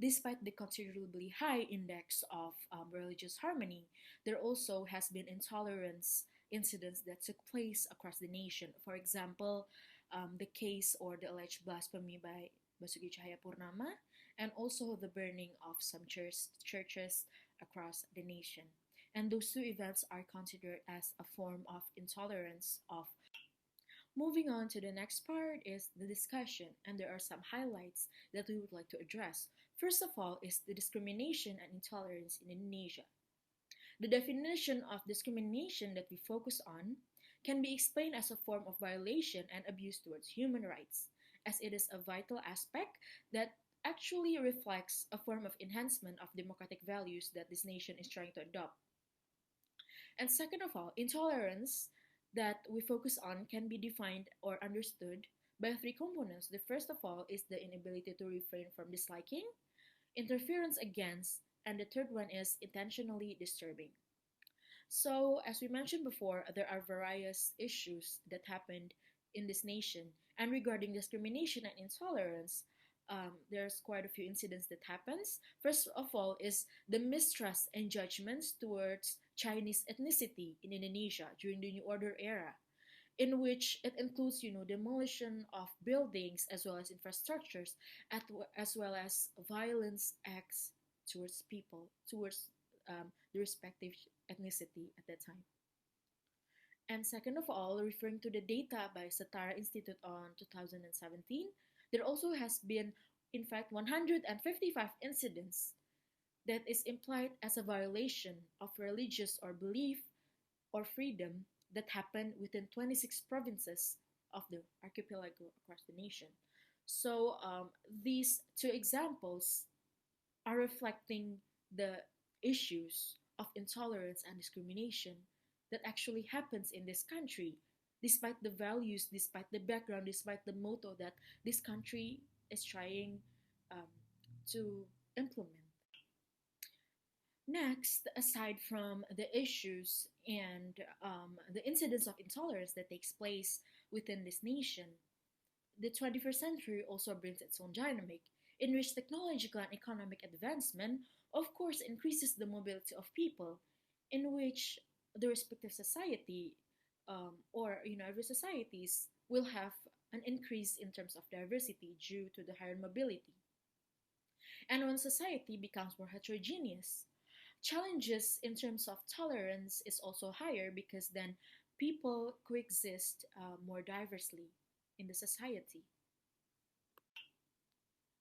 despite the considerably high index of religious harmony, there also has been intolerance incidents that took place across the nation. For example, the case or the alleged blasphemy by Basuki Cahayapurnama, and also the burning of some churches across the nation. And those two events are considered as a form of intolerance of. Moving on to the next part is the discussion, and there are some highlights that we would like to address. First of all is the discrimination and intolerance in Indonesia. The definition of discrimination that we focus on can be explained as a form of violation and abuse towards human rights, as it is a vital aspect that actually reflects a form of enhancement of democratic values that this nation is trying to adopt. And second of all, intolerance that we focus on can be defined or understood by three components. The first of all is the inability to refrain from disliking, interference against, and the third one is intentionally disturbing. So, as we mentioned before, there are various issues that happened in this nation. And regarding discrimination and intolerance, there's quite a few incidents that happens. First of all is the mistrust and judgments towards Chinese ethnicity in Indonesia during the New Order era, in which it includes, demolition of buildings as well as infrastructures, as well as violence acts towards people, towards the respective ethnicity at that time. And second of all, referring to the data by Satara Institute on 2017, there also has been, in fact, 155 incidents that is implied as a violation of religious or belief or freedom that happened within 26 provinces of the archipelago across the nation. So these two examples are reflecting the issues of intolerance and discrimination that actually happens in this country, despite the values, despite the background, despite the motto that this country is trying um, to implement. Next, aside from the issues and the incidents of intolerance that takes place within this nation, the 21st century also brings its own dynamic, in which technological and economic advancement, of course, increases the mobility of people, in which the respective society or every societies will have an increase in terms of diversity due to the higher mobility. And when society becomes more heterogeneous, challenges in terms of tolerance is also higher because then people coexist more diversely in the society.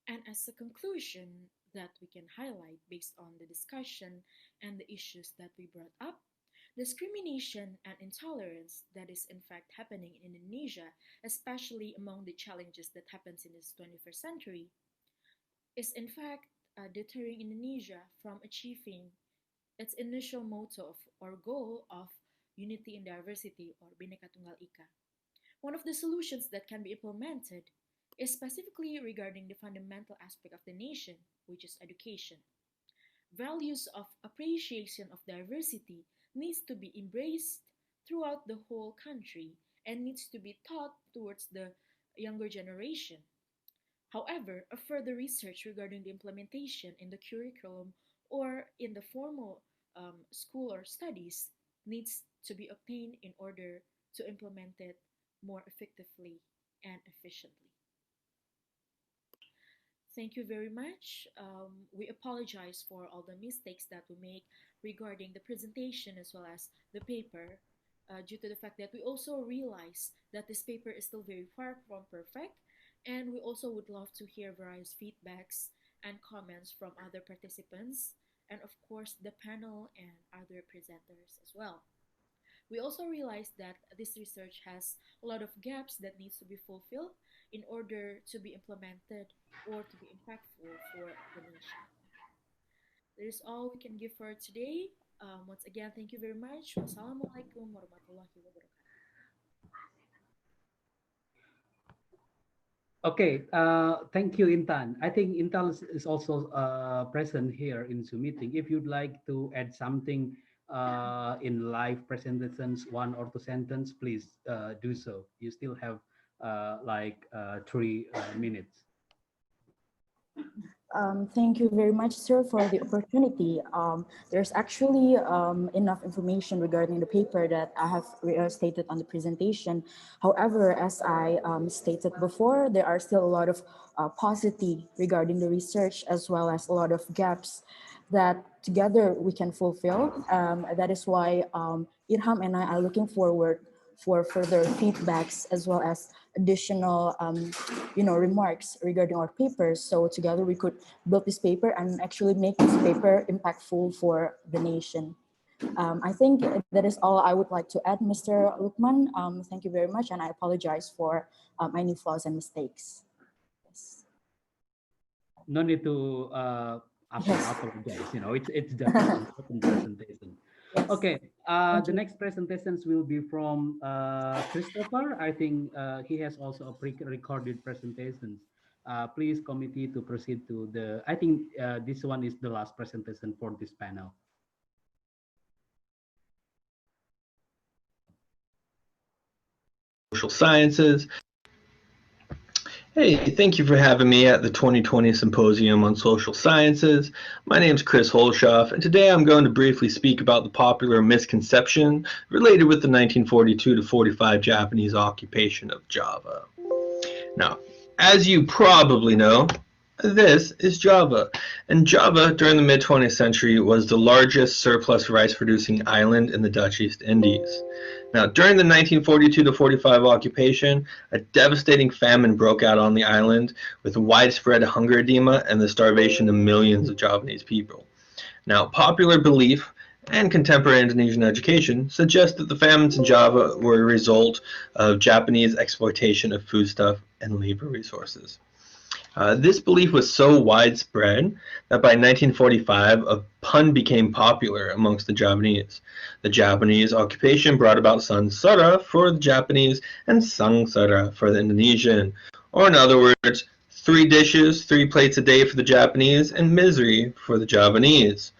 And as a conclusion that we can highlight based on the discussion and the issues that we brought up, discrimination and intolerance that is in fact happening in Indonesia, especially among the challenges that happens in this 21st century, is in fact deterring Indonesia from achieving its initial motto or goal of unity in diversity or Bhinneka Tunggal Ika. One of the solutions that can be implemented is specifically regarding the fundamental aspect of the nation, which is education. Values of appreciation of diversity needs to be embraced throughout the whole country and needs to be taught towards the younger generation. However, a further research regarding the implementation in the curriculum or in the formal school or studies needs to be obtained in order to implement it more effectively and efficiently. Thank you very much. We apologize for all the mistakes that we make regarding the presentation as well as the paper, due to the fact that we also realize that this paper is still very far from perfect, and we also would love to hear various feedbacks and comments from other participants, and of course the panel and other presenters as well. We also realized that this research has a lot of gaps that needs to be fulfilled in order to be implemented or to be impactful for the nation. That is all we can give for today. Once again, thank you very much. Wassalamualaikum warahmatullahi wabarakatuh. Okay, thank you, Intan. I think Intan is also present here in Zoom meeting. If you'd like to add something in live presentations, one or two sentence, please do so. You still have like 3 minutes. Thank you very much, sir, for the opportunity. There's actually enough information regarding the paper that I have stated on the presentation. However, as I stated before, there are still a lot of paucity regarding the research, as well as a lot of gaps that together we can fulfill. That is why Irham and I are looking forward for further feedbacks as well as additional remarks regarding our papers. So together we could build this paper and actually make this paper impactful for the nation. I think that is all I would like to add, Mr. Lukman. Thank you very much, and I apologize for any flaws and mistakes. Yes. No need to apologize. You know, it's just an important presentation. Yes. Okay, the next presentations will be from Christopher. I think he has also a pre-recorded presentations. Please, committee, to proceed to the, I think this one is the last presentation for this panel. Social Sciences. Hey, thank you for having me at the 2020 Symposium on Social Sciences. My name is Chris Holshoff, and today I'm going to briefly speak about the popular misconception related with the 1942 to 45 Japanese occupation of Java. Now, as you probably know, this is Java, and Java during the mid-20th century was the largest surplus rice-producing island in the Dutch East Indies. Now, during the 1942 to 45 occupation, a devastating famine broke out on the island with widespread hunger edema and the starvation of millions of Javanese people. Now, popular belief and contemporary Indonesian education suggest that the famines in Java were a result of Japanese exploitation of foodstuff and labor resources. This belief was so widespread that by 1945 a pun became popular amongst the Javanese. The Japanese occupation brought about sansara for the Japanese and sangsara for the Indonesian. Or in other words, 3 dishes, 3 plates a day for the Japanese, and misery for the Javanese.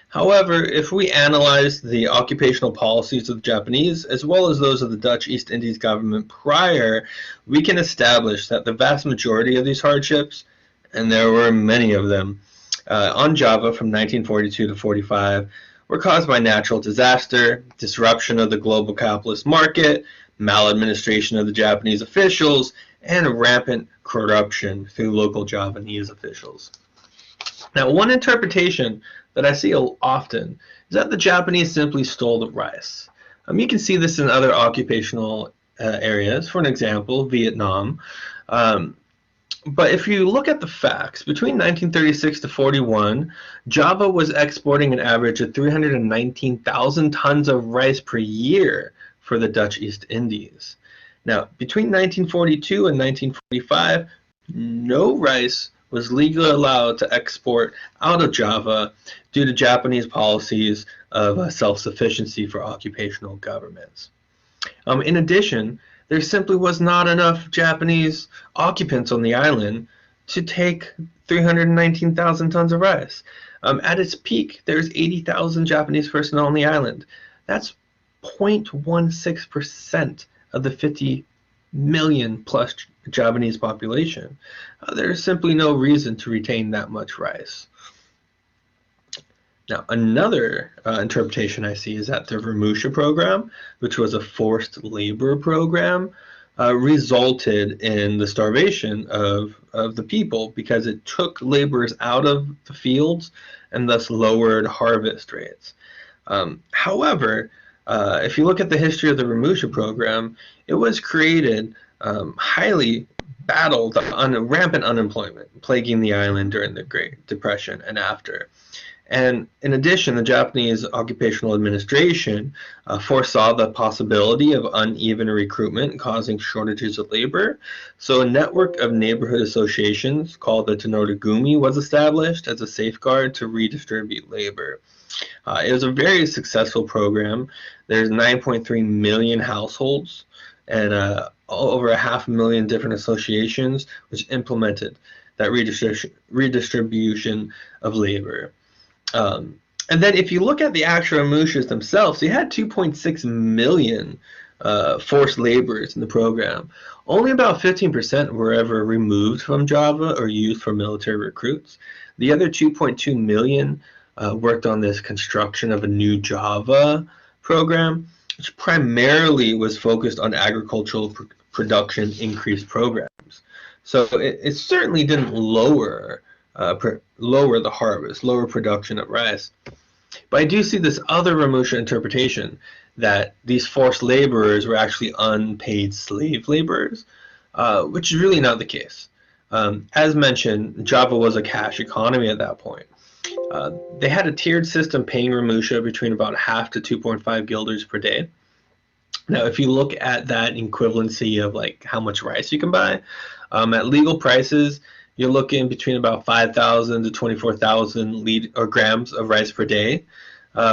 However, if we analyze the occupational policies of the Japanese as well as those of the Dutch East Indies government prior, we can establish that the vast majority of these hardships, and there were many of them, on Java from 1942 to 45 were caused by natural disaster, disruption of the global capitalist market, maladministration of the Japanese officials, and rampant corruption through local Javanese officials. Now, one interpretation that I see often is that the Japanese simply stole the rice. You can see this in other occupational areas, for an example, Vietnam. But if you look at the facts, between 1936 to 41, Java was exporting an average of 319,000 tons of rice per year for the Dutch East Indies. Now, between 1942 and 1945, no rice was legally allowed to export out of Java due to Japanese policies of self-sufficiency for occupational governments. In addition, there simply was not enough Japanese occupants on the island to take 319,000 tons of rice. At its peak, there's 80,000 Japanese personnel on the island. That's 0.16% of the 50 million plus Javanese population. There's simply no reason to retain that much rice. Now, another interpretation I see is that the Ramusha program, which was a forced labor program, resulted in the starvation of the people because it took laborers out of the fields and thus lowered harvest rates. However, if you look at the history of the Ramusha program, it was created highly battled rampant unemployment plaguing the island during the Great Depression and after. And in addition, the Japanese Occupational Administration foresaw the possibility of uneven recruitment causing shortages of labor. So a network of neighborhood associations called the Tenorigumi was established as a safeguard to redistribute labor. It was a very successful program. There's 9.3 million households and over 500,000 different associations which implemented that redistribution of labor. And then if you look at the actual ramushas themselves, you had 2.6 million forced laborers in the program. Only about 15% were ever removed from Java or used for military recruits. The other 2.2 million worked on this construction of a new Java program, which primarily was focused on agricultural production increase programs. So it certainly didn't lower the harvest, lower production of rice. But I do see this other Ramusha interpretation that these forced laborers were actually unpaid slave laborers, which is really not the case. As mentioned, Java was a cash economy at that point. They had a tiered system paying Ramusha between about half to 2.5 guilders per day. Now, if you look at that equivalency of like how much rice you can buy, at legal prices, you're looking between about 5,000 to 24,000 grams of rice per day,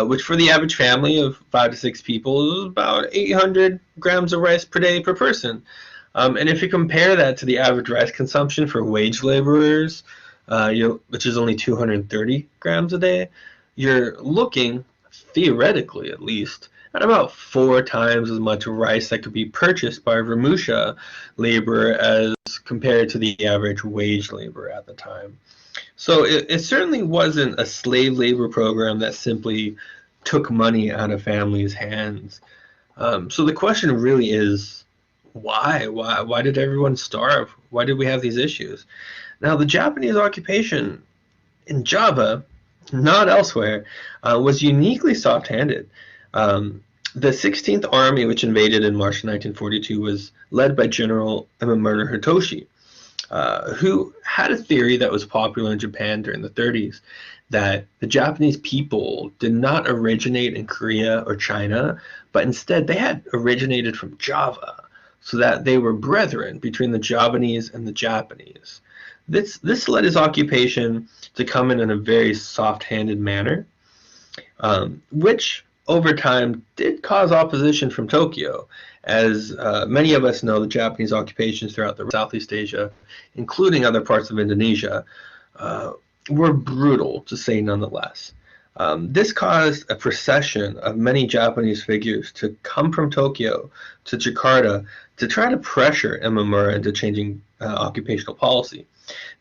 which for the average family of 5 to 6 people is about 800 grams of rice per day per person. And if you compare that to the average rice consumption for wage laborers, which is only 230 grams a day, you're looking, theoretically at least, at about 4 times as much rice that could be purchased by Ramusha labor as compared to the average wage labor at the time. So it certainly wasn't a slave labor program that simply took money out of families' hands. So the question really is, why? Why did everyone starve? Why did we have these issues? Now, the Japanese occupation in Java, not elsewhere, was uniquely soft-handed. The 16th Army, which invaded in March 1942, was led by General Imamura Hitoshi, who had a theory that was popular in Japan during the 30s, that the Japanese people did not originate in Korea or China, but instead they had originated from Java, so that they were brethren between the Javanese and the Japanese. This led his occupation to come in a very soft-handed manner, which over time did cause opposition from Tokyo. As many of us know, the Japanese occupations throughout the Southeast Asia, including other parts of Indonesia, were brutal, to say nonetheless. This caused a procession of many Japanese figures to come from Tokyo to Jakarta to try to pressure Imamura into changing occupational policy.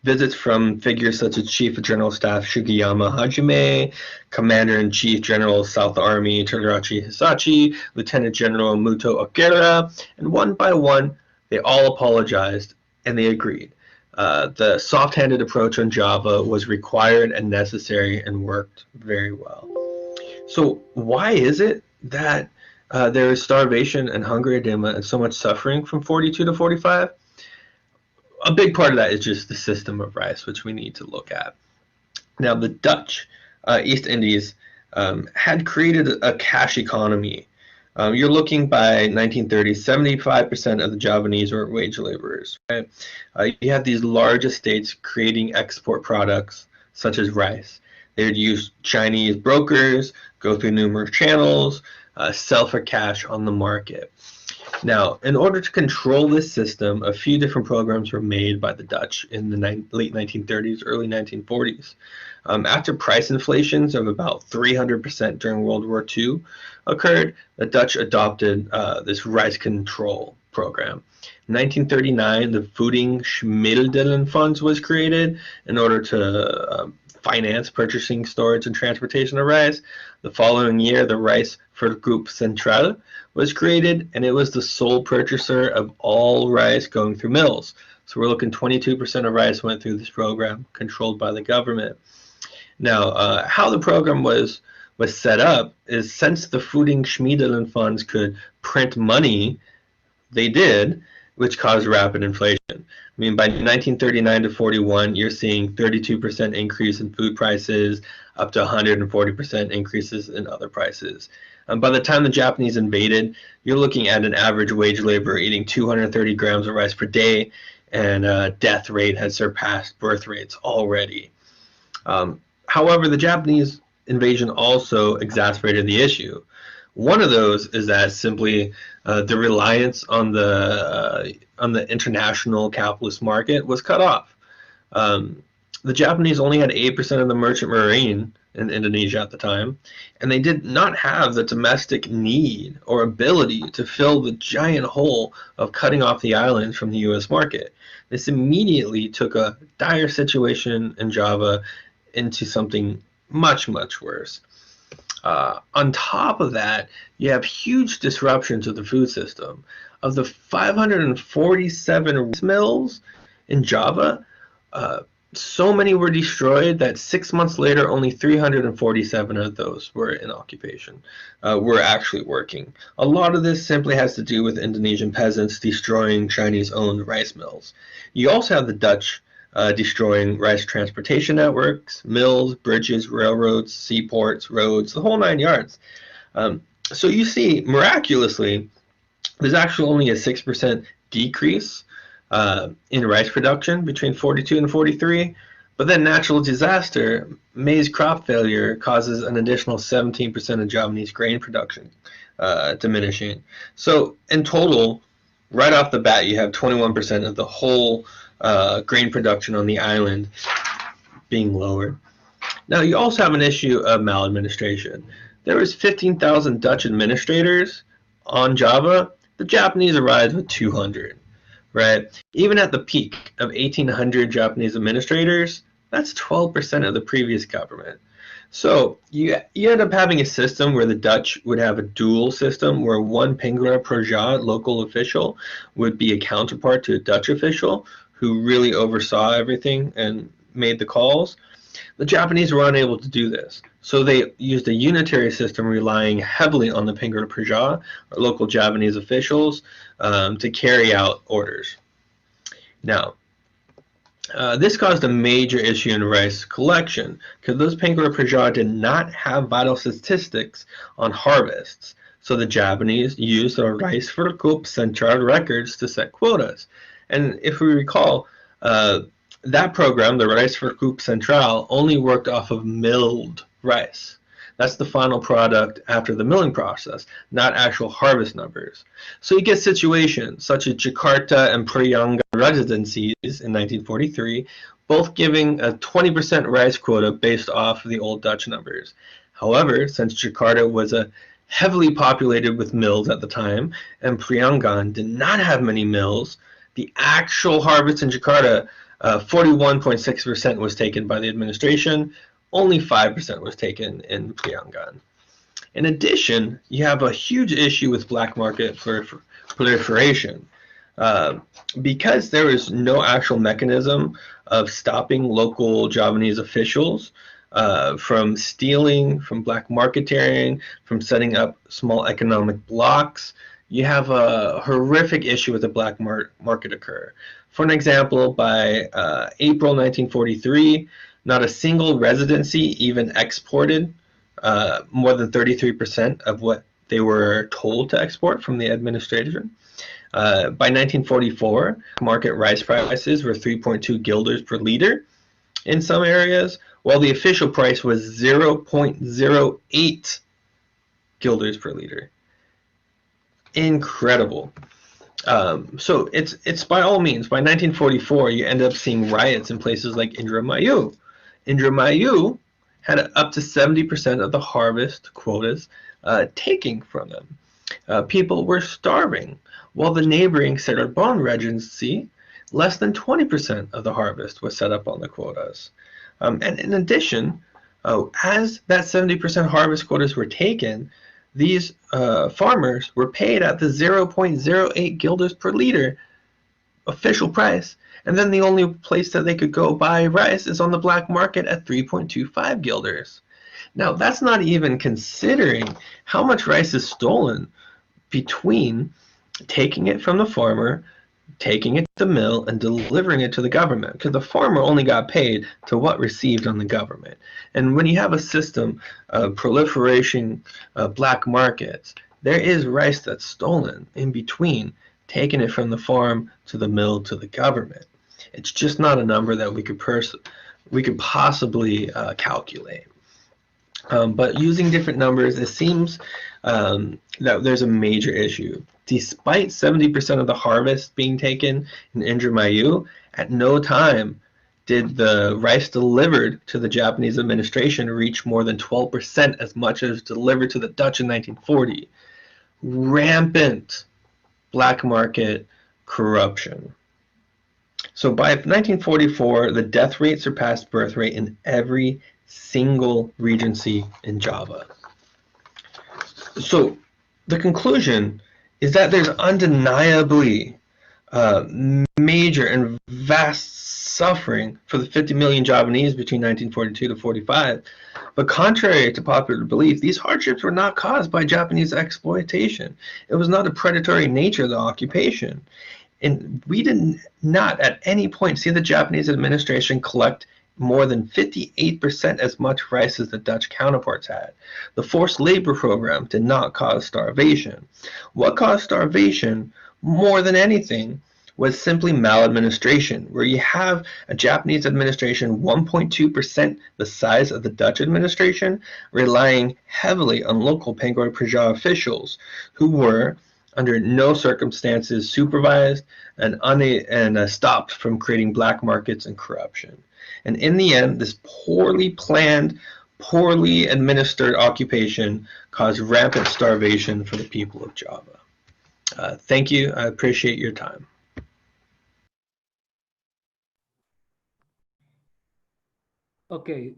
Visits from figures such as Chief of General Staff Sugiyama Hajime, Commander-in-Chief General South Army Togarachi Hisashi, Lieutenant General Muto Akira, and one by one, they all apologized and they agreed. The soft-handed approach on Java was required and necessary and worked very well. So why is it that there is starvation and hunger edema and so much suffering from 42 to 45? A big part of that is just the system of rice, which we need to look at. Now, the Dutch East Indies had created a cash economy. You're looking by 1930, 75% of the Javanese were wage laborers. Right? You have these large estates creating export products such as rice. They would use Chinese brokers, go through numerous channels, sell for cash on the market. Now, in order to control this system, a few different programs were made by the Dutch in the late 1930s, early 1940s. After price inflations of about 300% during World War II occurred, the Dutch adopted this rice control program. In 1939, the Voedingsmiddelen Funds was created in order to finance purchasing, storage, and transportation of rice. The following year, the Rice Verkoop Centraal was created, and it was the sole purchaser of all rice going through mills. So we're looking 22% of rice went through this program, controlled by the government. Now, how the program was set up is, since the Voedingsmiddelen Funds could print money, they did. which caused rapid inflation. I mean, by 1939 to 41, you're seeing 32% increase in food prices, up to 140% increases in other prices. By the time the Japanese invaded, you're looking at an average wage laborer eating 230 grams of rice per day, and death rate has surpassed birth rates already. However, the Japanese invasion also exacerbated the issue. One of those is that simply the reliance on the international capitalist market was cut off. The Japanese only had 8% of the merchant marine in Indonesia at the time, and they did not have the domestic need or ability to fill the giant hole of cutting off the islands from the US market. This immediately took a dire situation in Java into something much, much worse. On top of that, you have huge disruption to the food system. Of the 547 rice mills in Java, so many were destroyed that 6 months later, only 347 of those were in occupation, were actually working. A lot of this simply has to do with Indonesian peasants destroying Chinese-owned rice mills. You also have the Dutch destroying rice transportation networks, mills, bridges, railroads, seaports, roads, the whole 9 yards. So you see, miraculously, there's actually only a 6% decrease in rice production between 42 and 43, but then natural disaster, maize crop failure, causes an additional 17% of Javanese grain production diminishing. So in total, right off the bat, you have 21% of the whole grain production on the island being lowered. Now, you also have an issue of maladministration. There was 15,000 Dutch administrators on Java. The Japanese arrived with 200. Right? Even at the peak of 1,800 Japanese administrators, that's 12% of the previous government. So you end up having a system where the Dutch would have a dual system where one Pinggara Praja local official would be a counterpart to a Dutch official who really oversaw everything and made the calls. The Japanese were unable to do this. So they used a unitary system relying heavily on the Pinggara Praja, or local Javanese officials, to carry out orders. Now, this caused a major issue in rice collection because those Pinggara Praja did not have vital statistics on harvests. So the Japanese used the Rice Verkoop Central records to set quotas. And if we recall, that program, the Rice Verkoop Central, only worked off of milled rice. That's the final product after the milling process, not actual harvest numbers. So you get situations such as Jakarta and Priangan residencies in 1943, both giving a 20% rice quota based off of the old Dutch numbers. However, since Jakarta was heavily populated with mills at the time, and Priangan did not have many mills, the actual harvest in Jakarta, 41.6% was taken by the administration, only 5% was taken in Priangan. In addition, you have a huge issue with black market proliferation. Because there is no actual mechanism of stopping local Javanese officials from stealing, from black marketeering, from setting up small economic blocks, you have a horrific issue with the black market occur. For an example, by April 1943, not a single residency even exported more than 33% of what they were told to export from the administration. By 1944, market rice prices were 3.2 guilders per liter in some areas, while the official price was 0.08 guilders per liter. Incredible. So it's by all means, by 1944, you end up seeing riots in places like Indramayu. Indramayu had up to 70% of the harvest quotas taken from them. People were starving, while the neighboring Cirebon Regency, less than 20% of the harvest was set up on the quotas. And in addition, as that 70% harvest quotas were taken, these farmers were paid at the 0.08 guilders per liter official price, and then the only place that they could go buy rice is on the black market at 3.25 guilders. Now, that's not even considering how much rice is stolen between taking it from the farmer, taking it to the mill and delivering it to the government, because the farmer only got paid to what received on the government. And when you have a system of proliferation of black markets, there is rice that's stolen in between, taking it from the farm to the mill to the government. It's just not a number that we could possibly calculate. But using different numbers, it seems that there's a major issue. Despite 70% of the harvest being taken in Indramayu, at no time did the rice delivered to the Japanese administration reach more than 12% as much as delivered to the Dutch in 1940. Rampant black market corruption. So by 1944, the death rate surpassed birth rate in every single regency in Java. So the conclusion is that there's undeniably major and vast suffering for the 50 million Javanese between 1942 to 45. But contrary to popular belief, these hardships were not caused by Japanese exploitation. It was not a predatory nature of the occupation. And we did not at any point see the Japanese administration collect more than 58% as much rice as the Dutch counterparts had. The forced labor program did not cause starvation. What caused starvation more than anything was simply maladministration, where you have a Japanese administration 1.2% the size of the Dutch administration, relying heavily on local Pangoi Praja officials who were under no circumstances supervised and stopped from creating black markets and corruption. And in the end, this poorly planned, poorly administered occupation caused rampant starvation for the people of Java. Thank you. I appreciate your time. Okay.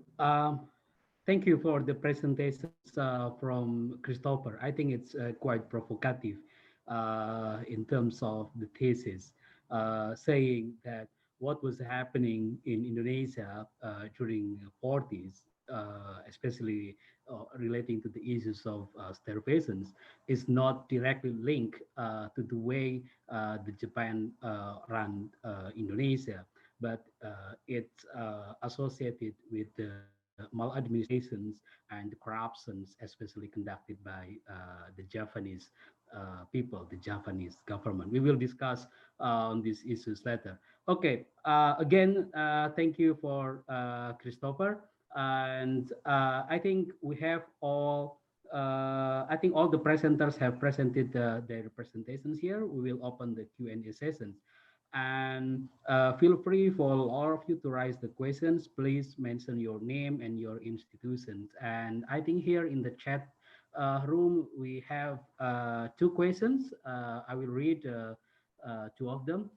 Thank you for the presentations from Christopher. I think it's quite provocative in terms of the thesis, saying that what was happening in Indonesia during the 40s, especially relating to the issues of starvations, is not directly linked to the way the Japan ran Indonesia, but it's associated with the maladministrations and the corruptions, especially conducted by the Japanese people, the Japanese government. We will discuss on these issues later. Okay, again, thank you for Christopher. And I think we have all, I think all the presenters have presented their presentations here. We will open the Q&A sessions. And feel free for all of you to raise the questions. Please mention your name and your institutions. And I think here in the chat room, we have two questions. I will read two of them.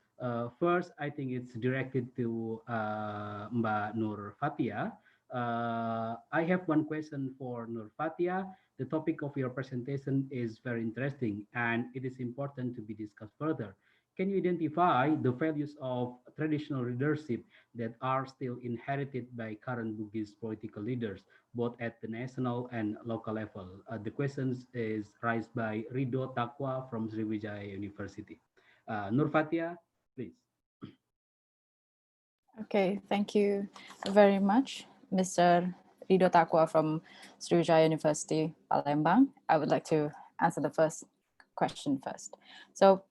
First, I think it's directed to Mbak Nur Fatia. I have one question for Nur Fatia. The topic of your presentation is very interesting and it is important to be discussed further. Can you identify the values of traditional leadership that are still inherited by current Bugis political leaders, both at the national and local level? The question is raised by Rido Takwa from Sriwijaya University. Nur Fatia, please. Okay, thank you very much, Mr. Rido Takwa from Sriwijaya University, Palembang. I would like to answer the first question first. So,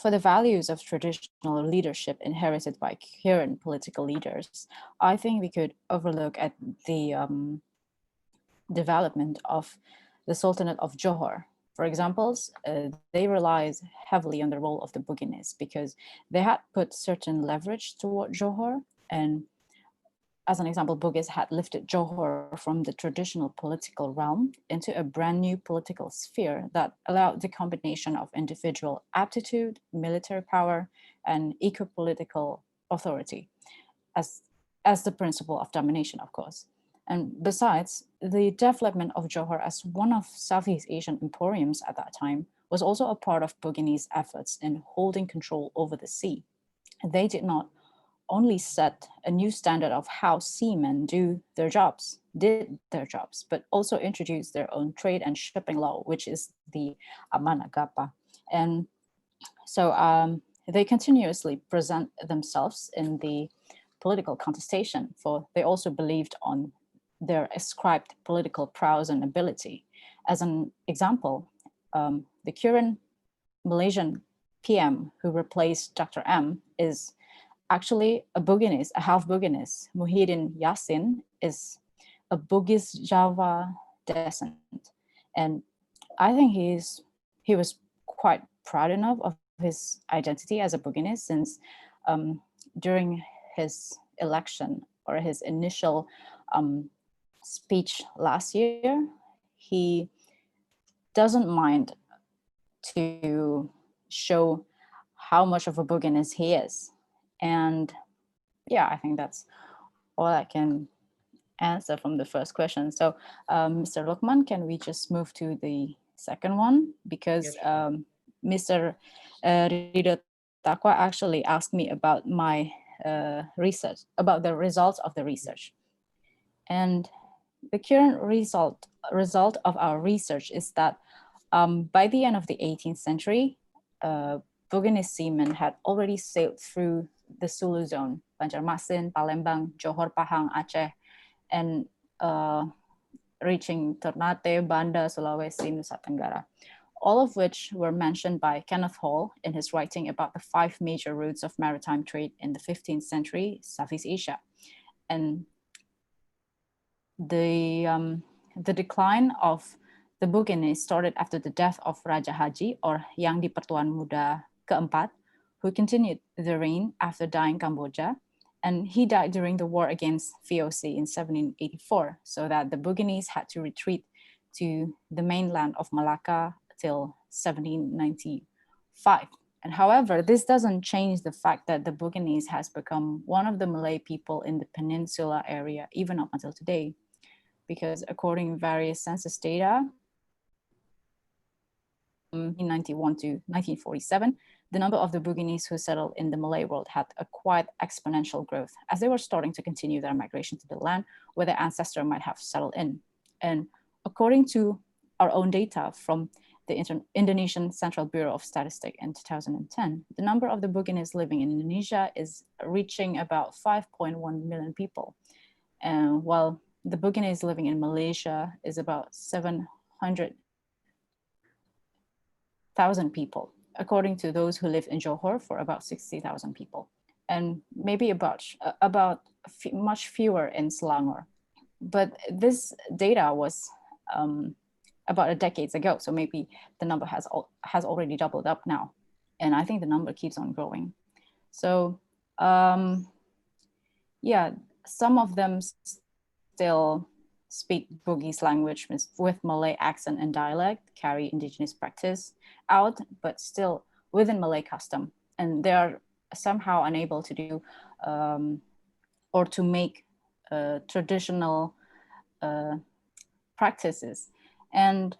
for the values of traditional leadership inherited by current political leaders, I think we could overlook at the development of the Sultanate of Johor. For examples, they relied heavily on the role of the Buginese because they had put certain leverage toward Johor. And as an example, Bugis had lifted Johor from the traditional political realm into a brand new political sphere that allowed the combination of individual aptitude, military power, and eco-political authority as the principle of domination, of course. And besides, the development of Johor as one of Southeast Asian emporiums at that time was also a part of Buginese efforts in holding control over the sea. They did not only set a new standard of how seamen did their jobs, but also introduced their own trade and shipping law, which is the Amanagapa. And so they continuously present themselves in the political contestation, for they also believed on their ascribed political prowess and ability. As an example, the current Malaysian PM who replaced Dr. M is actually a Bugis, a half Bugis. Muhyiddin Yassin is a Bugis Java descent. And I think he was quite proud enough of his identity as a Bugis, since during his election or his initial speech last year, he doesn't mind to show how much of a Bugis he is. And yeah, I think that's all I can answer from the first question. So Mr. Lokman, can we just move to the second one? Because Mr. Rido Takwa actually asked me about my research, about the results of the research. And the current result of our research is that by the end of the 18th century, Bugis seamen had already sailed through the Sulu zone, Banjarmasin, Palembang, Johor, Pahang, Aceh, and reaching Ternate, Banda, Sulawesi, Nusa Tenggara, all of which were mentioned by Kenneth Hall in his writing about the 5 major routes of maritime trade in the 15th century Southeast Asia. And the decline of the Bugis started after the death of Raja Haji, or Yang di Pertuan Muda keempat, who continued the reign after dying Cambodia. And he died during the war against VOC in 1784, so that the Bugis had to retreat to the mainland of Malacca till 1795. And however, this doesn't change the fact that the Bugis has become one of the Malay people in the peninsula area, even up until today, because according to various census data, 1991 to 1947, the number of the Bugis who settled in the Malay world had a quite exponential growth, as they were starting to continue their migration to the land where their ancestors might have settled in. And according to our own data from the Indonesian Central Bureau of Statistics in 2010, the number of the Bugis living in Indonesia is reaching about 5.1 million people. And while the Bugis living in Malaysia is about 700,000 people, according to those who live in Johor for about 60,000 people, and maybe about much fewer in Selangor. But this data was about a decade ago, so maybe the number has already doubled up now, and I think the number keeps on growing. So yeah, some of them still speak Bugis language with Malay accent and dialect, carry indigenous practice out, but still within Malay custom. And they are somehow unable to do or to make traditional practices. And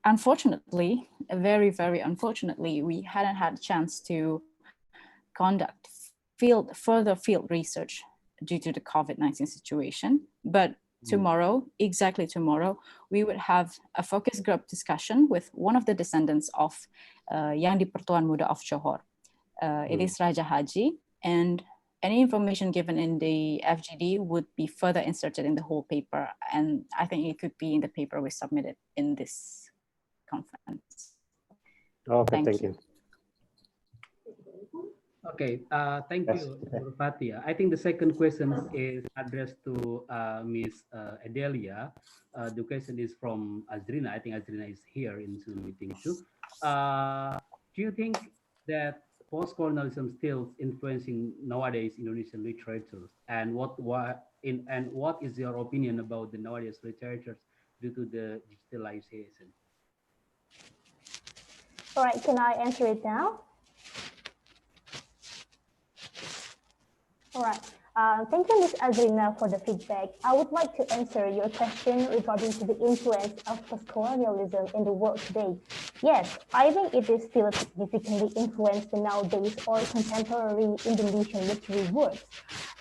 unfortunately, very, very unfortunately, we hadn't had a chance to conduct further field research due to the COVID-19 situation. But tomorrow, exactly tomorrow, we would have a focus group discussion with one of the descendants of Yang di Pertuan Muda of Johor. It is Raja Haji, and any information given in the FGD would be further inserted in the whole paper. And I think it could be in the paper we submitted in this conference. Okay, thank you. Okay, thank you, Dr. Fatia. I think the second question is addressed to Ms. Adelia. The question is from Azrina. I think Azrina is here in Zoom meeting too. Do you think that post-colonialism still influencing nowadays Indonesian literatures? And what is your opinion about the nowadays literatures due to the digitalization? All right, can I answer it now? All right. Thank you, Ms. Azrina, for the feedback. I would like to answer your question regarding to the influence of post-colonialism in the world today. Yes, I think it is still significantly influenced the nowadays or contemporary Indonesian literary works.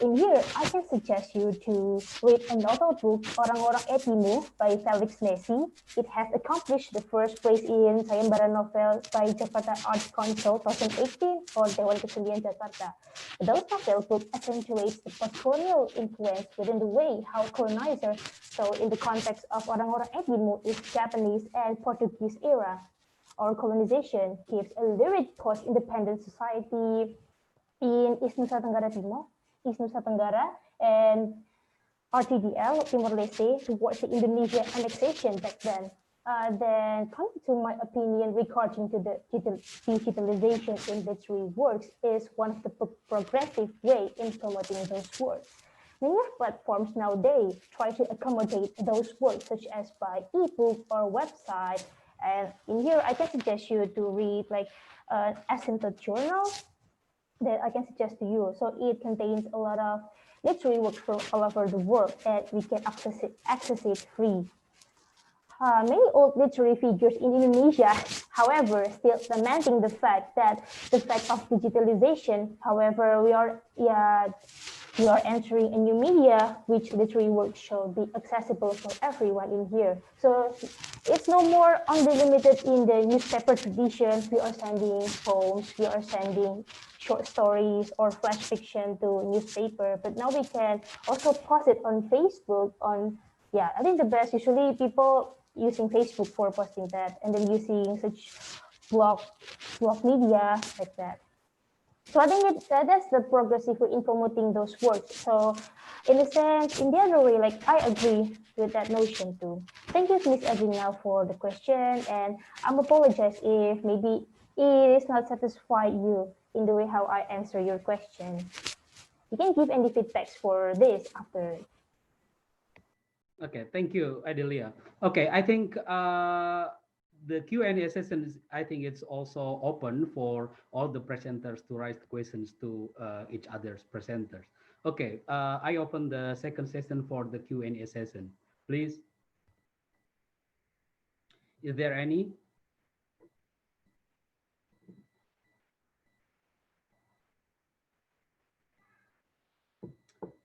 In here, I can suggest you to read a novel book, Orang-Orang Etimu by Felix Messi. It has accomplished the first place in Sayembara Novel by Jakarta Arts Council 2018 for Dewan Kesenian Jakarta. Those novel book accentuates the post-colonial influence within the way how colonizers saw in the context of Orang-Orang Etimu is Japanese and Portuguese era. Or colonization gives a lyric post-independent society in East Nusa Tenggara Timur, East Nusa Tenggara, and RTDL, Timor-Leste, towards the Indonesia annexation back then. Then coming to my opinion regarding to the digitalization in literary works is one of the progressive way in promoting those works. Many platforms nowadays try to accommodate those works such as by ebook or website. And in here, I can suggest you to read like Asymptote Journal that I can suggest to you. So it contains a lot of literary works from all over the world and we can access it free. Many old literary figures in Indonesia, however, still lamenting the fact of digitalization. However, we are entering a new media, which literary works shall be accessible for everyone in here. So it's no more only limited in the newspaper tradition. We are sending poems, we are sending short stories or flash fiction to newspaper, but now we can also post it on Facebook. I think the best usually people using Facebook for posting that, and then using such blog media like that. So I think that's the progressive way in promoting those works. So in a sense, in the other way, like I agree with that notion too. Thank you, Ms. Adrina, for the question, and I'm apologize if maybe it is not satisfy you in the way how I answer your question. You can give any feedbacks for this after. Okay, thank you, Adelia. Okay, I think the Q&A session is, I think it's also open for all the presenters to raise questions to each other's presenters. Okay, I open the second session for the Q&A session. Please. Is there any?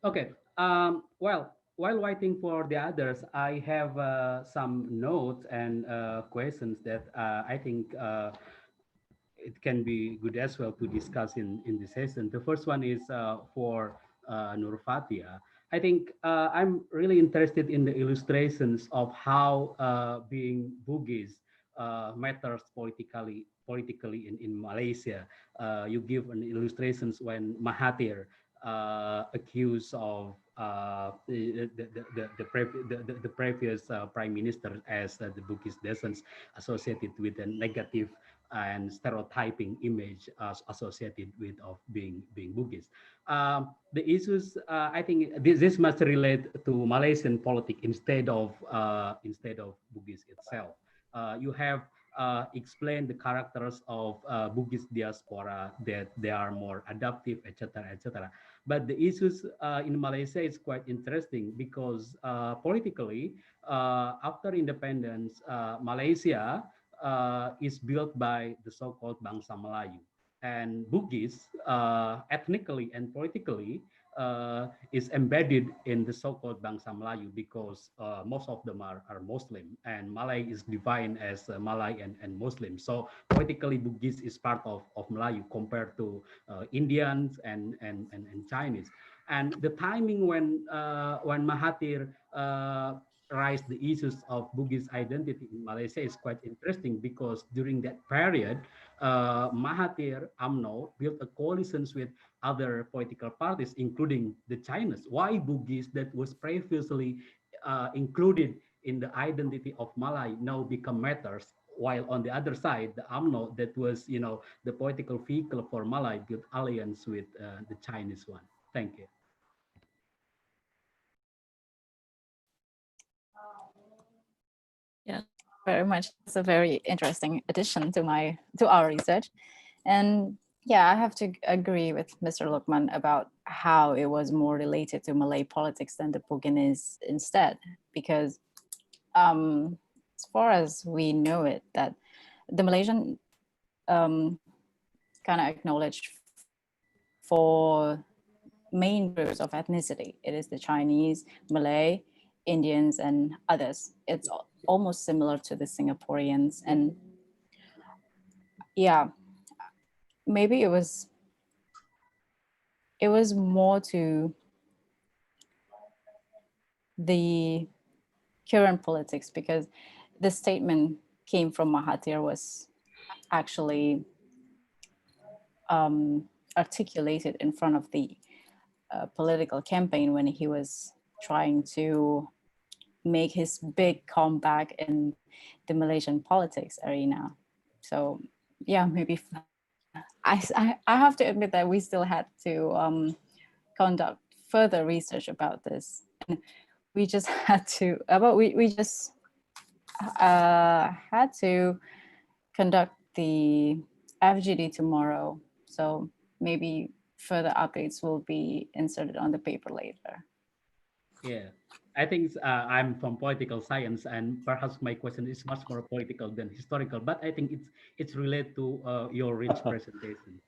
Okay. Well, while waiting for the others, I have some notes and questions that I think it can be good as well to discuss in the session. The first one is for Nur Fatia. I think I'm really interested in the illustrations of how being Bugis matters politically in Malaysia. You give an illustrations when Mahathir accused of the previous prime minister as the Bugis descent associated with a negative and stereotyping image associated with of being Bugis. The issues, I think this must relate to Malaysian politics instead of Bugis itself. You have explained the characters of Bugis diaspora, that they are more adaptive, etc., etc. But the issues in Malaysia is quite interesting because politically, after independence, Malaysia is built by the so-called Bangsa Melayu. And Bugis, ethnically and politically, is embedded in the so-called Bangsa Melayu because most of them are Muslim, and Malay is defined as Malay and Muslim. So politically, Bugis is part of Melayu compared to Indians and Chinese. And the timing when Mahathir raised the issues of Bugis identity in Malaysia is quite interesting because during that period, Mahathir UMNO built a coalitions with other political parties, including the Chinese. Why Bugis that was previously included in the identity of Malay now become matters, while on the other side, the UMNO that was, the political vehicle for Malay built alliance with the Chinese one. Thank you. Yeah, very much. It's a very interesting addition to our research. And Yeah, I have to agree with Mr. Lukman about how it was more related to Malay politics than the Buginese instead, because as far as we know it, that the Malaysian kind of acknowledged for main groups of ethnicity. It is the Chinese, Malay, Indians, and others. It's almost similar to the Singaporeans. And yeah, maybe it was more to the current politics, because the statement came from Mahathir was actually articulated in front of the political campaign when he was trying to make his big comeback in the Malaysian politics arena. So yeah, maybe I have to admit that we still had to conduct further research about this, and we just had to we just had to conduct the FGD tomorrow. So maybe further updates will be inserted on the paper later. Yeah, I think I'm from political science, and perhaps my question is much more political than historical. But I think it's related to your rich presentation.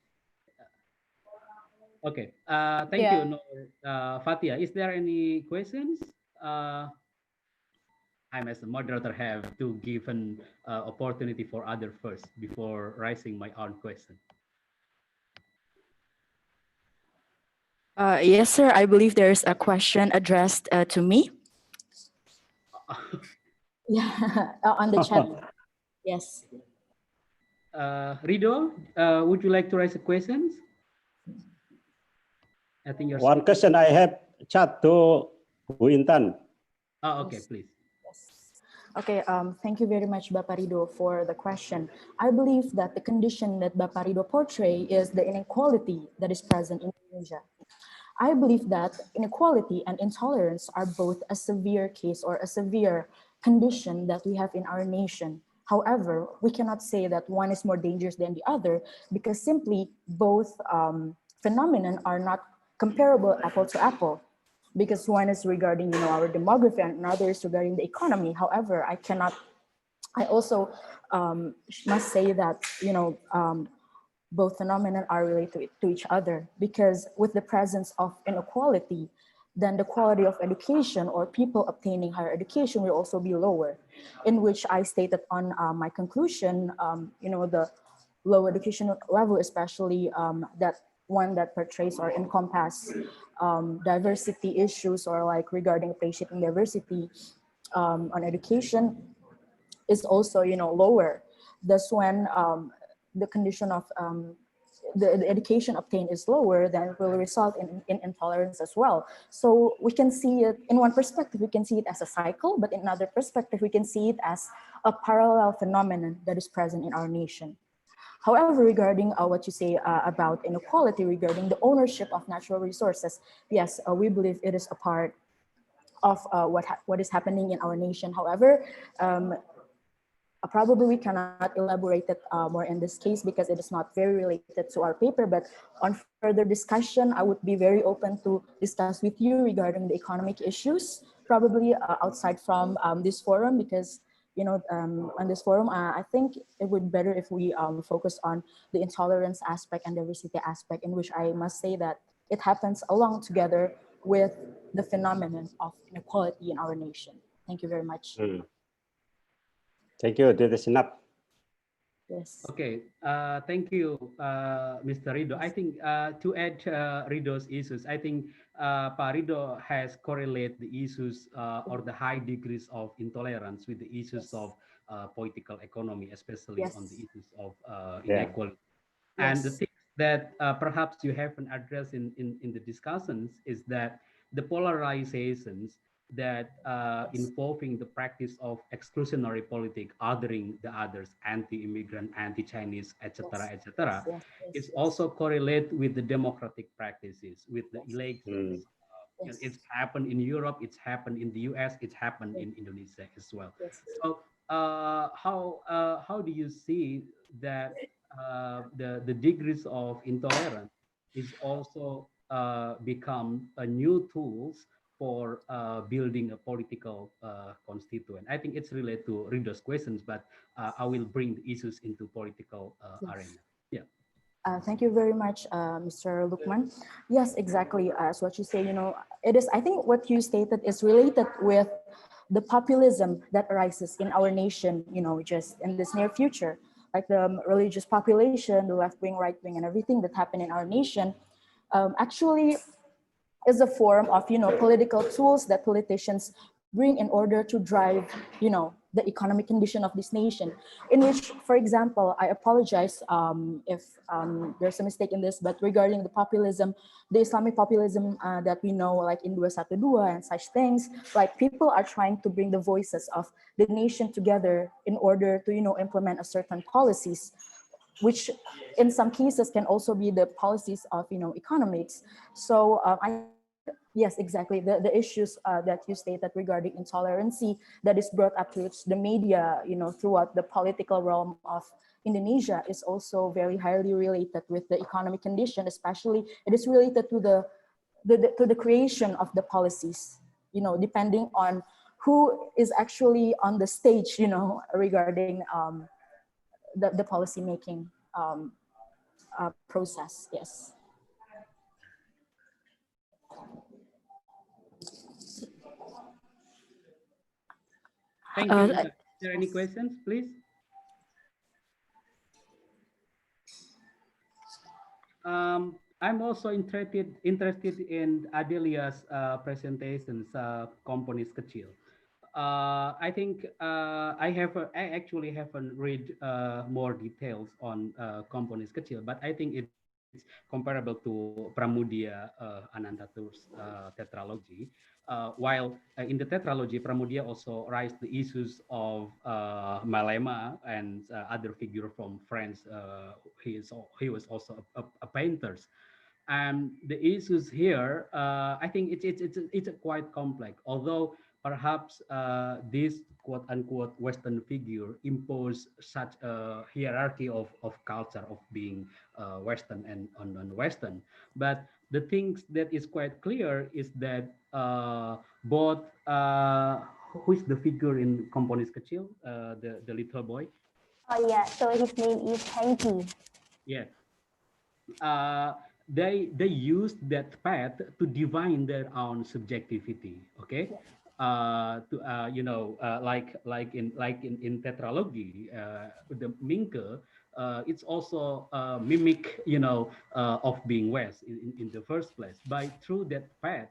Okay, thank you, Yeah. Noor. Fatia, is there any questions? I, as a moderator, have to give an opportunity for other first before raising my own question. Yes, sir. I believe there's a question addressed to me. Yeah, on the chat. Yes. Rido, would you like to raise a question? I think you're One question I have chat to Bu Intan. Oh, okay, please. Okay, thank you very much, Baparido, for the question. I believe that the condition that Baparido portray is the inequality that is present in Indonesia. I believe that inequality and intolerance are both a severe case or a severe condition that we have in our nation. However, we cannot say that one is more dangerous than the other because simply both phenomenon are not comparable apple to apple, because one is regarding our demography and another is regarding the economy. However, I also must say that both phenomena are related to each other, because with the presence of inequality, then the quality of education or people obtaining higher education will also be lower, in which I stated on my conclusion, the low education level, especially that one that portrays or encompass diversity issues or like regarding appreciating diversity on education is also lower. That's when the condition of the education obtained is lower, then it will result in intolerance as well. So we can see it in one perspective, we can see it as a cycle, but in another perspective, we can see it as a parallel phenomenon that is present in our nation. However, regarding what you say about inequality, regarding the ownership of natural resources, yes, we believe it is a part of what is happening in our nation. However, probably we cannot elaborate it more in this case because it is not very related to our paper, but on further discussion, I would be very open to discuss with you regarding the economic issues, probably outside from this forum, because on this forum, I think it would be better if we focus on the intolerance aspect and diversity aspect, in which I must say that it happens along together with the phenomenon of inequality in our nation. Thank you very much. Thank you. That is enough. Yes. Okay, thank you, Mr. Rido. I think to add Rido's issues, I think Pak Rido has correlated the issues or the high degrees of intolerance with the issues of political economy, especially on the issues of inequality. And the thing that perhaps you haven't addressed in the discussions is that the polarizations that involving the practice of exclusionary politics, othering the others, anti-immigrant, anti-Chinese, etc., etc., is also correlate with the democratic practices, with the elections. It's happened in Europe, it's happened in the US, it's happened in Indonesia as well. So how do you see that the degrees of intolerance is also become a new tools for building a political constituent. I think it's related to readers' questions, but I will bring the issues into political Yes. arena. Yeah. Thank you very much, Mr. Lukman. Yes, exactly. As what you say, it is, I think what you stated is related with the populism that arises in our nation, just in this near future, like the religious population, the left wing, right wing, and everything that happened in our nation. Actually, is a form of political tools that politicians bring in order to drive the economic condition of this nation, in which, for example, I apologize if there's a mistake in this, but regarding the populism, the Islamic populism that we know, like in 212 and such things, like people are trying to bring the voices of the nation together in order to implement a certain policies, which in some cases can also be the policies of economics. So I think, yes, exactly, the issues that you stated regarding intolerancy that is brought up to the media throughout the political realm of Indonesia is also very highly related with the economic condition. Especially it is related to the creation of the policies, depending on who is actually on the stage, regarding the policy making process. Yes. Thank you. Is there any Yes. questions, please? I'm also interested in Adelia's presentations, companies kecil. I think I actually haven't read more details on companies kecil, but I think it's comparable to Pramudia Anantatur's tetralogy. While in the tetralogy, Pramudia also raised the issues of Malema and other figure from France. He was also a painter, and the issues here, I think it's quite complex. Although perhaps this quote unquote Western figure impose such a hierarchy of culture of being Western and non-Western, but the things that is quite clear is that both who is the figure in Komponis Kecil, the little boy? Oh yeah, so his name is Hanky. Yeah, uh, they use that path to divine their own subjectivity. Okay, to like in tetralogy, the Minke, it's also mimic of being West in the first place. By through that path,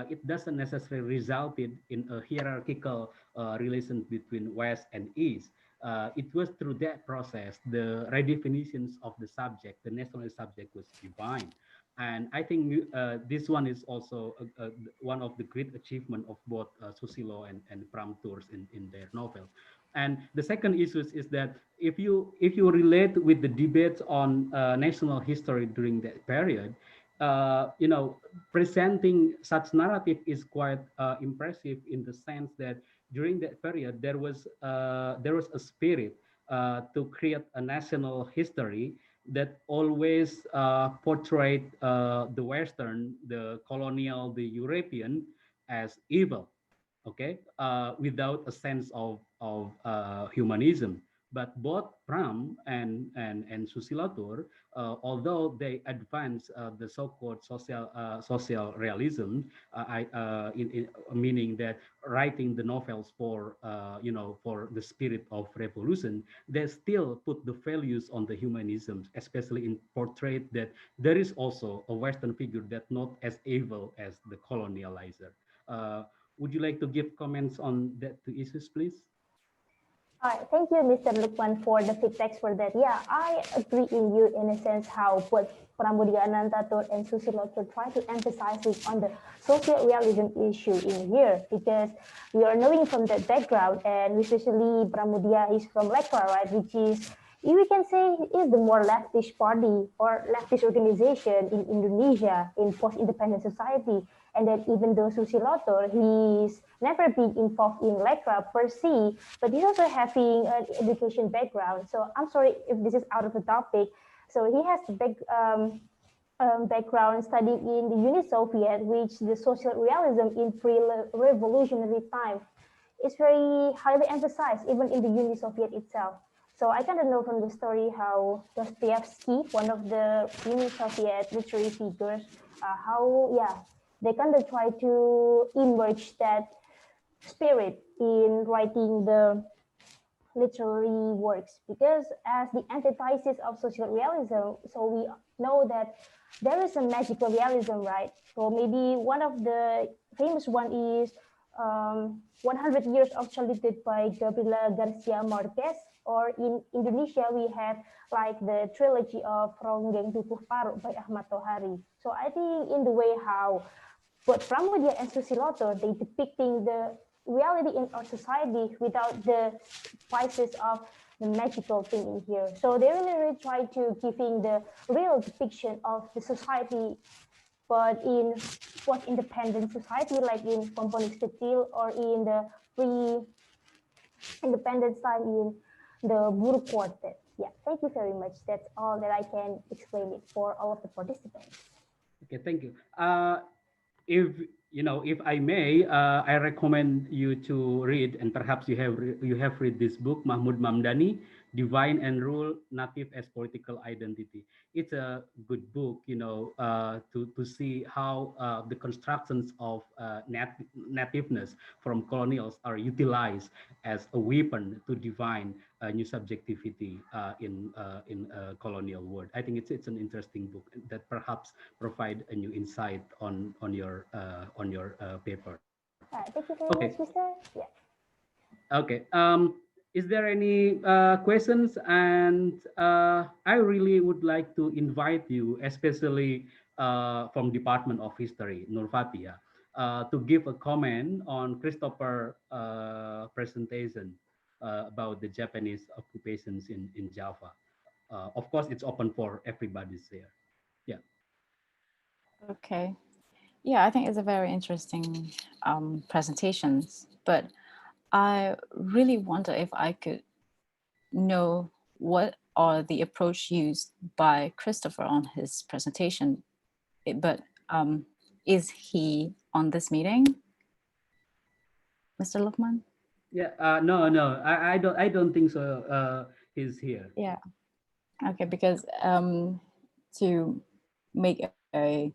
it doesn't necessarily resulted in a hierarchical relation between West and East. It was through that process the redefinitions of the subject, the nationalist subject, was defined. And I think this one is also one of the great achievement of both Susilo and Pram Tours in their novel. And the second issue is that if you relate with the debates on national history during that period, presenting such narrative is quite impressive in the sense that during that period there was a spirit to create a national history that always portrayed the Western, the colonial, the European as evil, okay, without a sense of humanism. But both Pram and Susilatur, although they advance the so-called social realism, meaning that writing the novels for for the spirit of revolution, they still put the values on the humanism, especially in portrait that there is also a Western figure that not as evil as the colonializer. Would you like to give comments on that two issues, please? All right, thank you, Mr. Lukman, for the feedbacks for that. Yeah, I agree in you in a sense how both Pramudia Anantatur and Susilo try to emphasize on the social realism issue in here, because we are knowing from that background, and especially Pramudia is from Lekra, right, which is, we can say, is the more leftist party or leftist organization in Indonesia in post-independent society. And then even though Susiloto, he's never been involved in Lekra per se, but he's also having an education background. So I'm sorry if this is out of the topic. So he has the background studying in the Uni Soviet, which the social realism in pre-revolutionary time is very highly emphasized, even in the Uni Soviet itself. So I kind of know from the story how Dostoevsky, one of the Uni Soviet literary figures, how they kind of try to emerge that spirit in writing the literary works, because as the antithesis of social realism, so we know that there is a magical realism, right? So maybe one of the famous one is 100 Years of Solitude by Gabriela Garcia Marquez, or in Indonesia we have like the trilogy of Ronggeng Tutuh Paru by Ahmad Tohari. So I think in the way how both Pramudia and Susiloto, they depicting the reality in our society without the spices of the magical thing in here. So they really try to giving the real depiction of the society, but in post-independent society, like in Komponis Kecil or in the pre-independence time in the Buru Quartet. Yeah, thank you very much. That's all that I can explain it for all of the participants. Okay, thank you. If if I may, I recommend you to read, and perhaps you have read this book, Mahmud Mamdani, Divine and Rule: Native as Political Identity. It's a good book, to see how the constructions of nativeness from colonials are utilized as a weapon to define a new subjectivity in a colonial world. I think it's an interesting book that perhaps provide a new insight on your paper. Thank you very Okay. much, Mr. Yeah. Okay. Is there any questions? And I really would like to invite you, especially from Department of History, Nurfatia, to give a comment on Christopher presentation about the Japanese occupations in Java. Of course, it's open for everybody's here. Yeah. Okay. Yeah, I think it's a very interesting presentations, but I really wonder if I could know what are the approach used by Christopher on his presentation. But is he on this meeting, Mr. Lukman? Yeah. No. I don't think so. He's here. Yeah. Okay, because to make a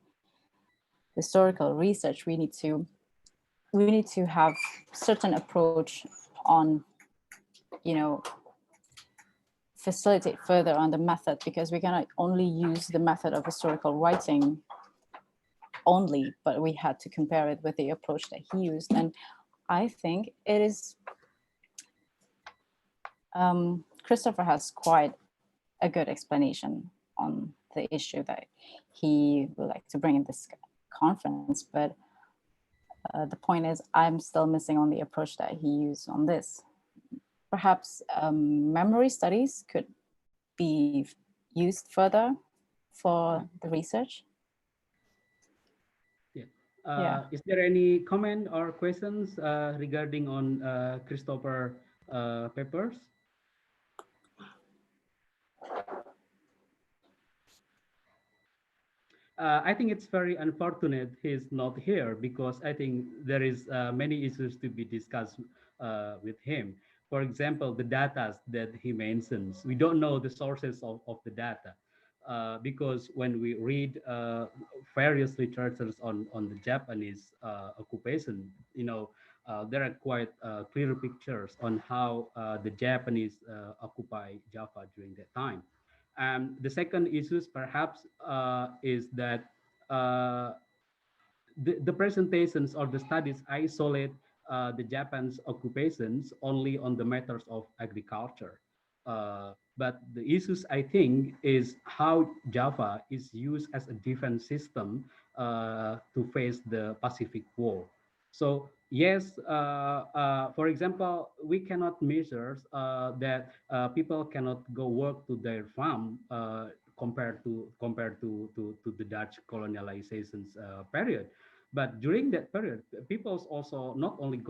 historical research, we need to have certain approach on, facilitate further on the method, because we cannot only use the method of historical writing only, but we had to compare it with the approach that he used. And I think it is, Christopher has quite a good explanation on the issue that he would like to bring in this conference, but the point is I'm still missing on the approach that he used on this. Perhaps memory studies could be used further for the research. Yeah. Is there any comment or questions regarding on Christopher papers? I think it's very unfortunate he's not here, because I think there is many issues to be discussed with him. For example, the data that he mentions, we don't know the sources of the data, because when we read various literatures on the Japanese occupation, there are quite clear pictures on how the Japanese occupy Java during that time. And the second issues perhaps is that uh, the presentations or the studies isolate the Japan's occupations only on the matters of agriculture. But the issues, I think, is how Java is used as a defense system to face the Pacific War. So yes, for example, we cannot measure that people cannot go work to their farm compared to the Dutch colonialization's period. But during that period, people's also not only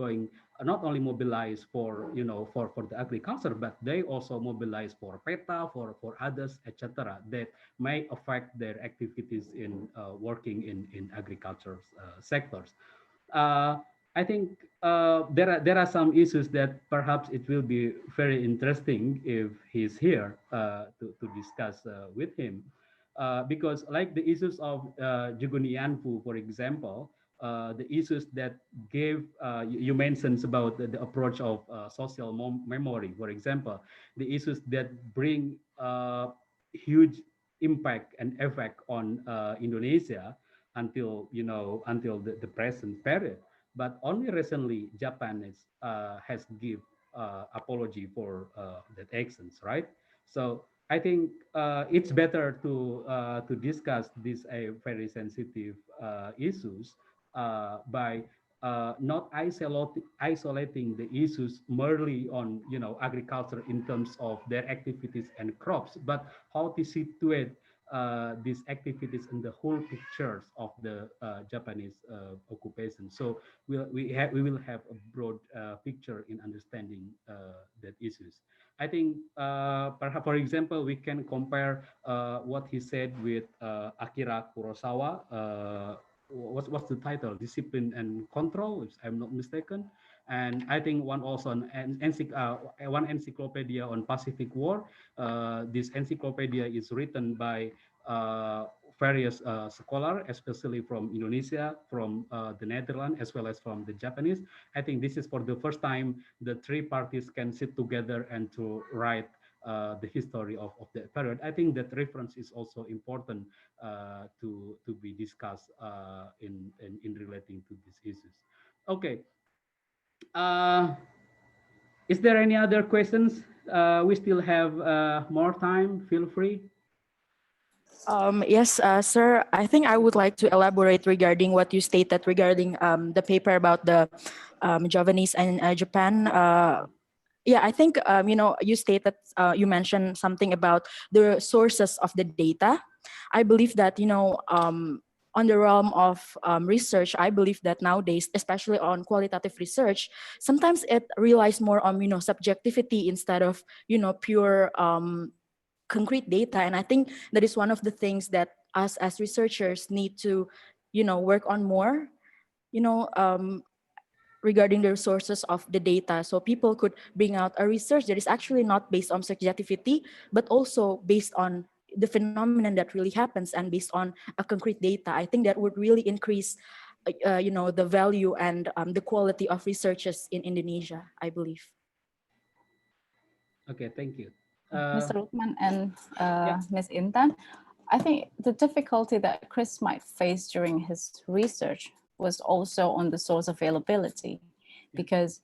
mobilize for for the agriculture, but they also mobilize for PETA, for others, etc. that may affect their activities in working in agriculture sectors. uh, I think there are some issues that perhaps it will be very interesting if he's here to discuss with him, because like the issues of Jugunianfu, for example, the issues that gave you mentioned about the approach of social memory, for example, the issues that bring huge impact and effect on Indonesia until the present period. But only recently Japan has give apology for that actions, right? So I think it's better to discuss these very sensitive issues by not isolating the issues merely on agriculture in terms of their activities and crops, but how to situate these activities in the whole pictures of the Japanese occupation. So we will have a broad picture in understanding that issues. I think perhaps, for example, we can compare what he said with Akira Kurosawa. What's the title? Discipline and Control, if I'm not mistaken. And I think one also one encyclopedia on Pacific War. This encyclopedia is written by various scholars, especially from Indonesia, from the Netherlands, as well as from the Japanese. I think this is for the first time the three parties can sit together and to write the history of the period. I think that reference is also important to be discussed in relating to these issues. Okay. Uh, is there any other questions? We still have more time. Feel free. Yes, sir. I think I would like to elaborate regarding what you stated regarding the paper about the Javanese and Japan. Yeah, I think you stated you mentioned something about the sources of the data. I believe that on the realm of research, I believe that nowadays, especially on qualitative research, sometimes it relies more on subjectivity instead of pure concrete data. And I think that is one of the things that us as researchers need to work on more. You know, regarding the sources of the data. So people could bring out a research that is actually not based on subjectivity, but also based on the phenomenon that really happens and based on a concrete data. I think that would really increase, the value and the quality of researches in Indonesia, I believe. Okay, thank you. Mr. Lukman and Yeah. Ms. Intan, I think the difficulty that Chris might face during his research was also on the source availability, because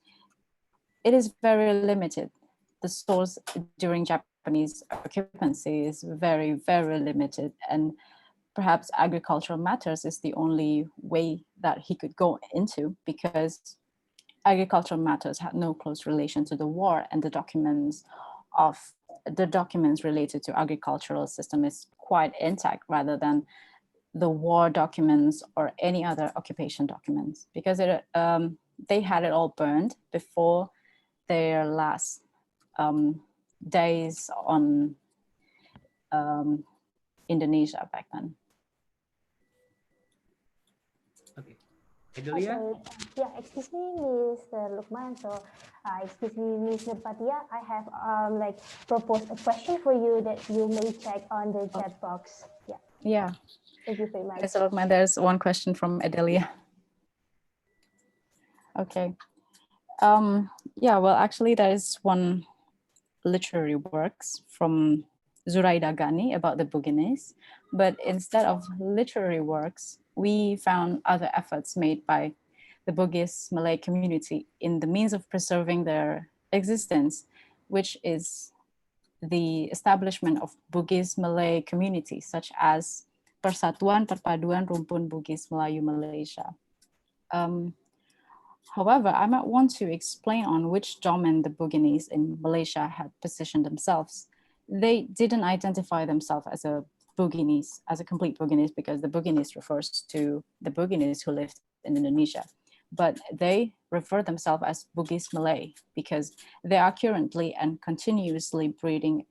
it is very limited. The source during Japanese occupancy is very, very limited. And perhaps agricultural matters is the only way that he could go into, because agricultural matters had no close relation to the war, and the documents related to agricultural system is quite intact rather than the war documents or any other occupation documents, because they had it all burned before their last days on Indonesia back then. Okay. Adelia? So, yeah, excuse me, Mr. Lukman. So, excuse me, Ms. Nurpatia. I have like proposed a question for you that you may check on the chat box. Yeah. Yeah. Thank you very much. Mr. Lukman, there's one question from Adelia. Okay. Yeah, well, actually, there is one literary works from Zuraida Ghani about the Buginese, but instead of literary works, we found other efforts made by the Bugis Malay community in the means of preserving their existence, which is the establishment of Bugis Malay communities, such as Persatuan Perpaduan Rumpun Bugis Melayu Malaysia. However, I might want to explain on which domain the Buginese in Malaysia had positioned themselves. They didn't identify themselves as a Buginese, as a complete Buginese, because the Buginese refers to the Buginese who lived in Indonesia. But they refer themselves as Bugis Malay because they are currently and continuously breeding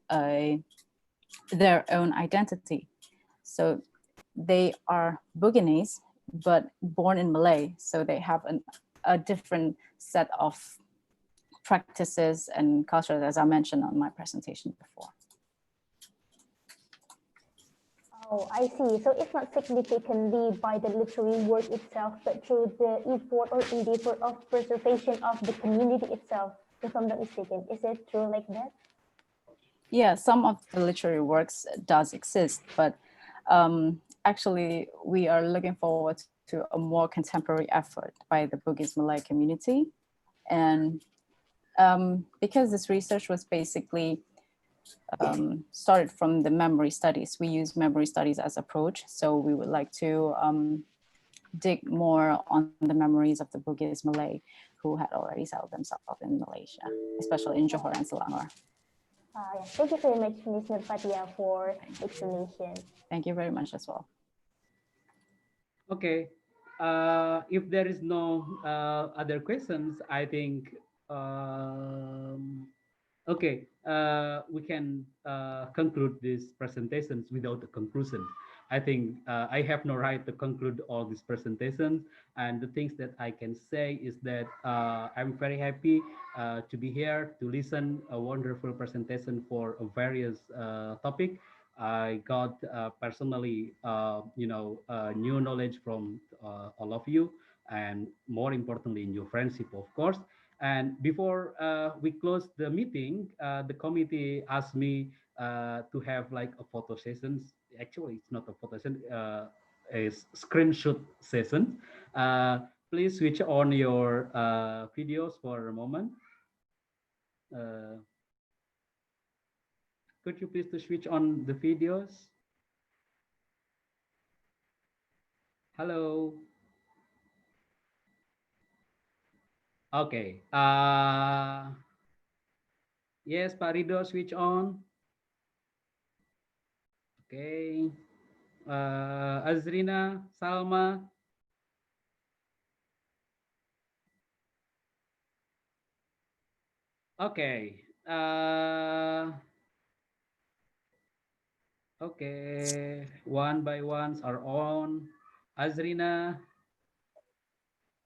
their own identity. So they are Buginese, but born in Malay. So they have a different set of practices and cultures, as I mentioned on my presentation before. Oh, I see. So it's not significantly by the literary work itself, but through the effort or endeavor of preservation of the community itself, if I'm not mistaken. Is it true like that? Yeah, some of the literary works does exist, but actually we are looking forward to a more contemporary effort by the Bugis Malay community. And because this research was basically started from the memory studies, we use memory studies as approach. So we would like to dig more on the memories of the Bugis Malay who had already settled themselves in Malaysia, especially in Johor and Selangor. Yeah. Thank you very much, Ms. Nurfatia, for the explanation. Thank you very much as well. Okay. If there is no other questions, I think okay, we can conclude these presentations without a conclusion. I think I have no right to conclude all these presentations. And the things that I can say is that I'm very happy to be here to listen a wonderful presentation for a various topic. I got personally, new knowledge from all of you, and more importantly, new friendship, of course. And before we close the meeting, the committee asked me to have like a photo sessions. Actually, it's not a photo session, a screenshot session. Please switch on your videos for a moment. Could you please to switch on the videos? Hello. Okay. Yes, Pak Rido, switch on. Okay. Azrina, Salma. Okay. Okay. One by ones are on. Azrina,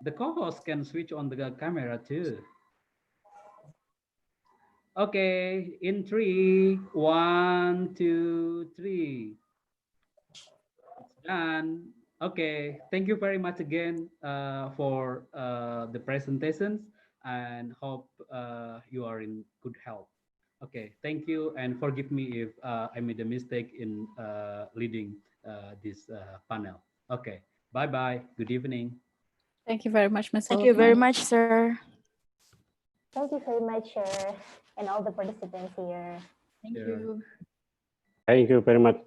the co-host can switch on the camera too. Okay, in three, one, two, three. It's done. Okay, thank you very much again for the presentations, and hope you are in good health. Okay, thank you, and forgive me if I made a mistake in leading this panel. Okay, bye-bye. Good evening. Thank you very much, Ms. Thank you very Sultan. much, sir. Thank you very much, and all the participants here. Thank Yeah. you. Thank you very much.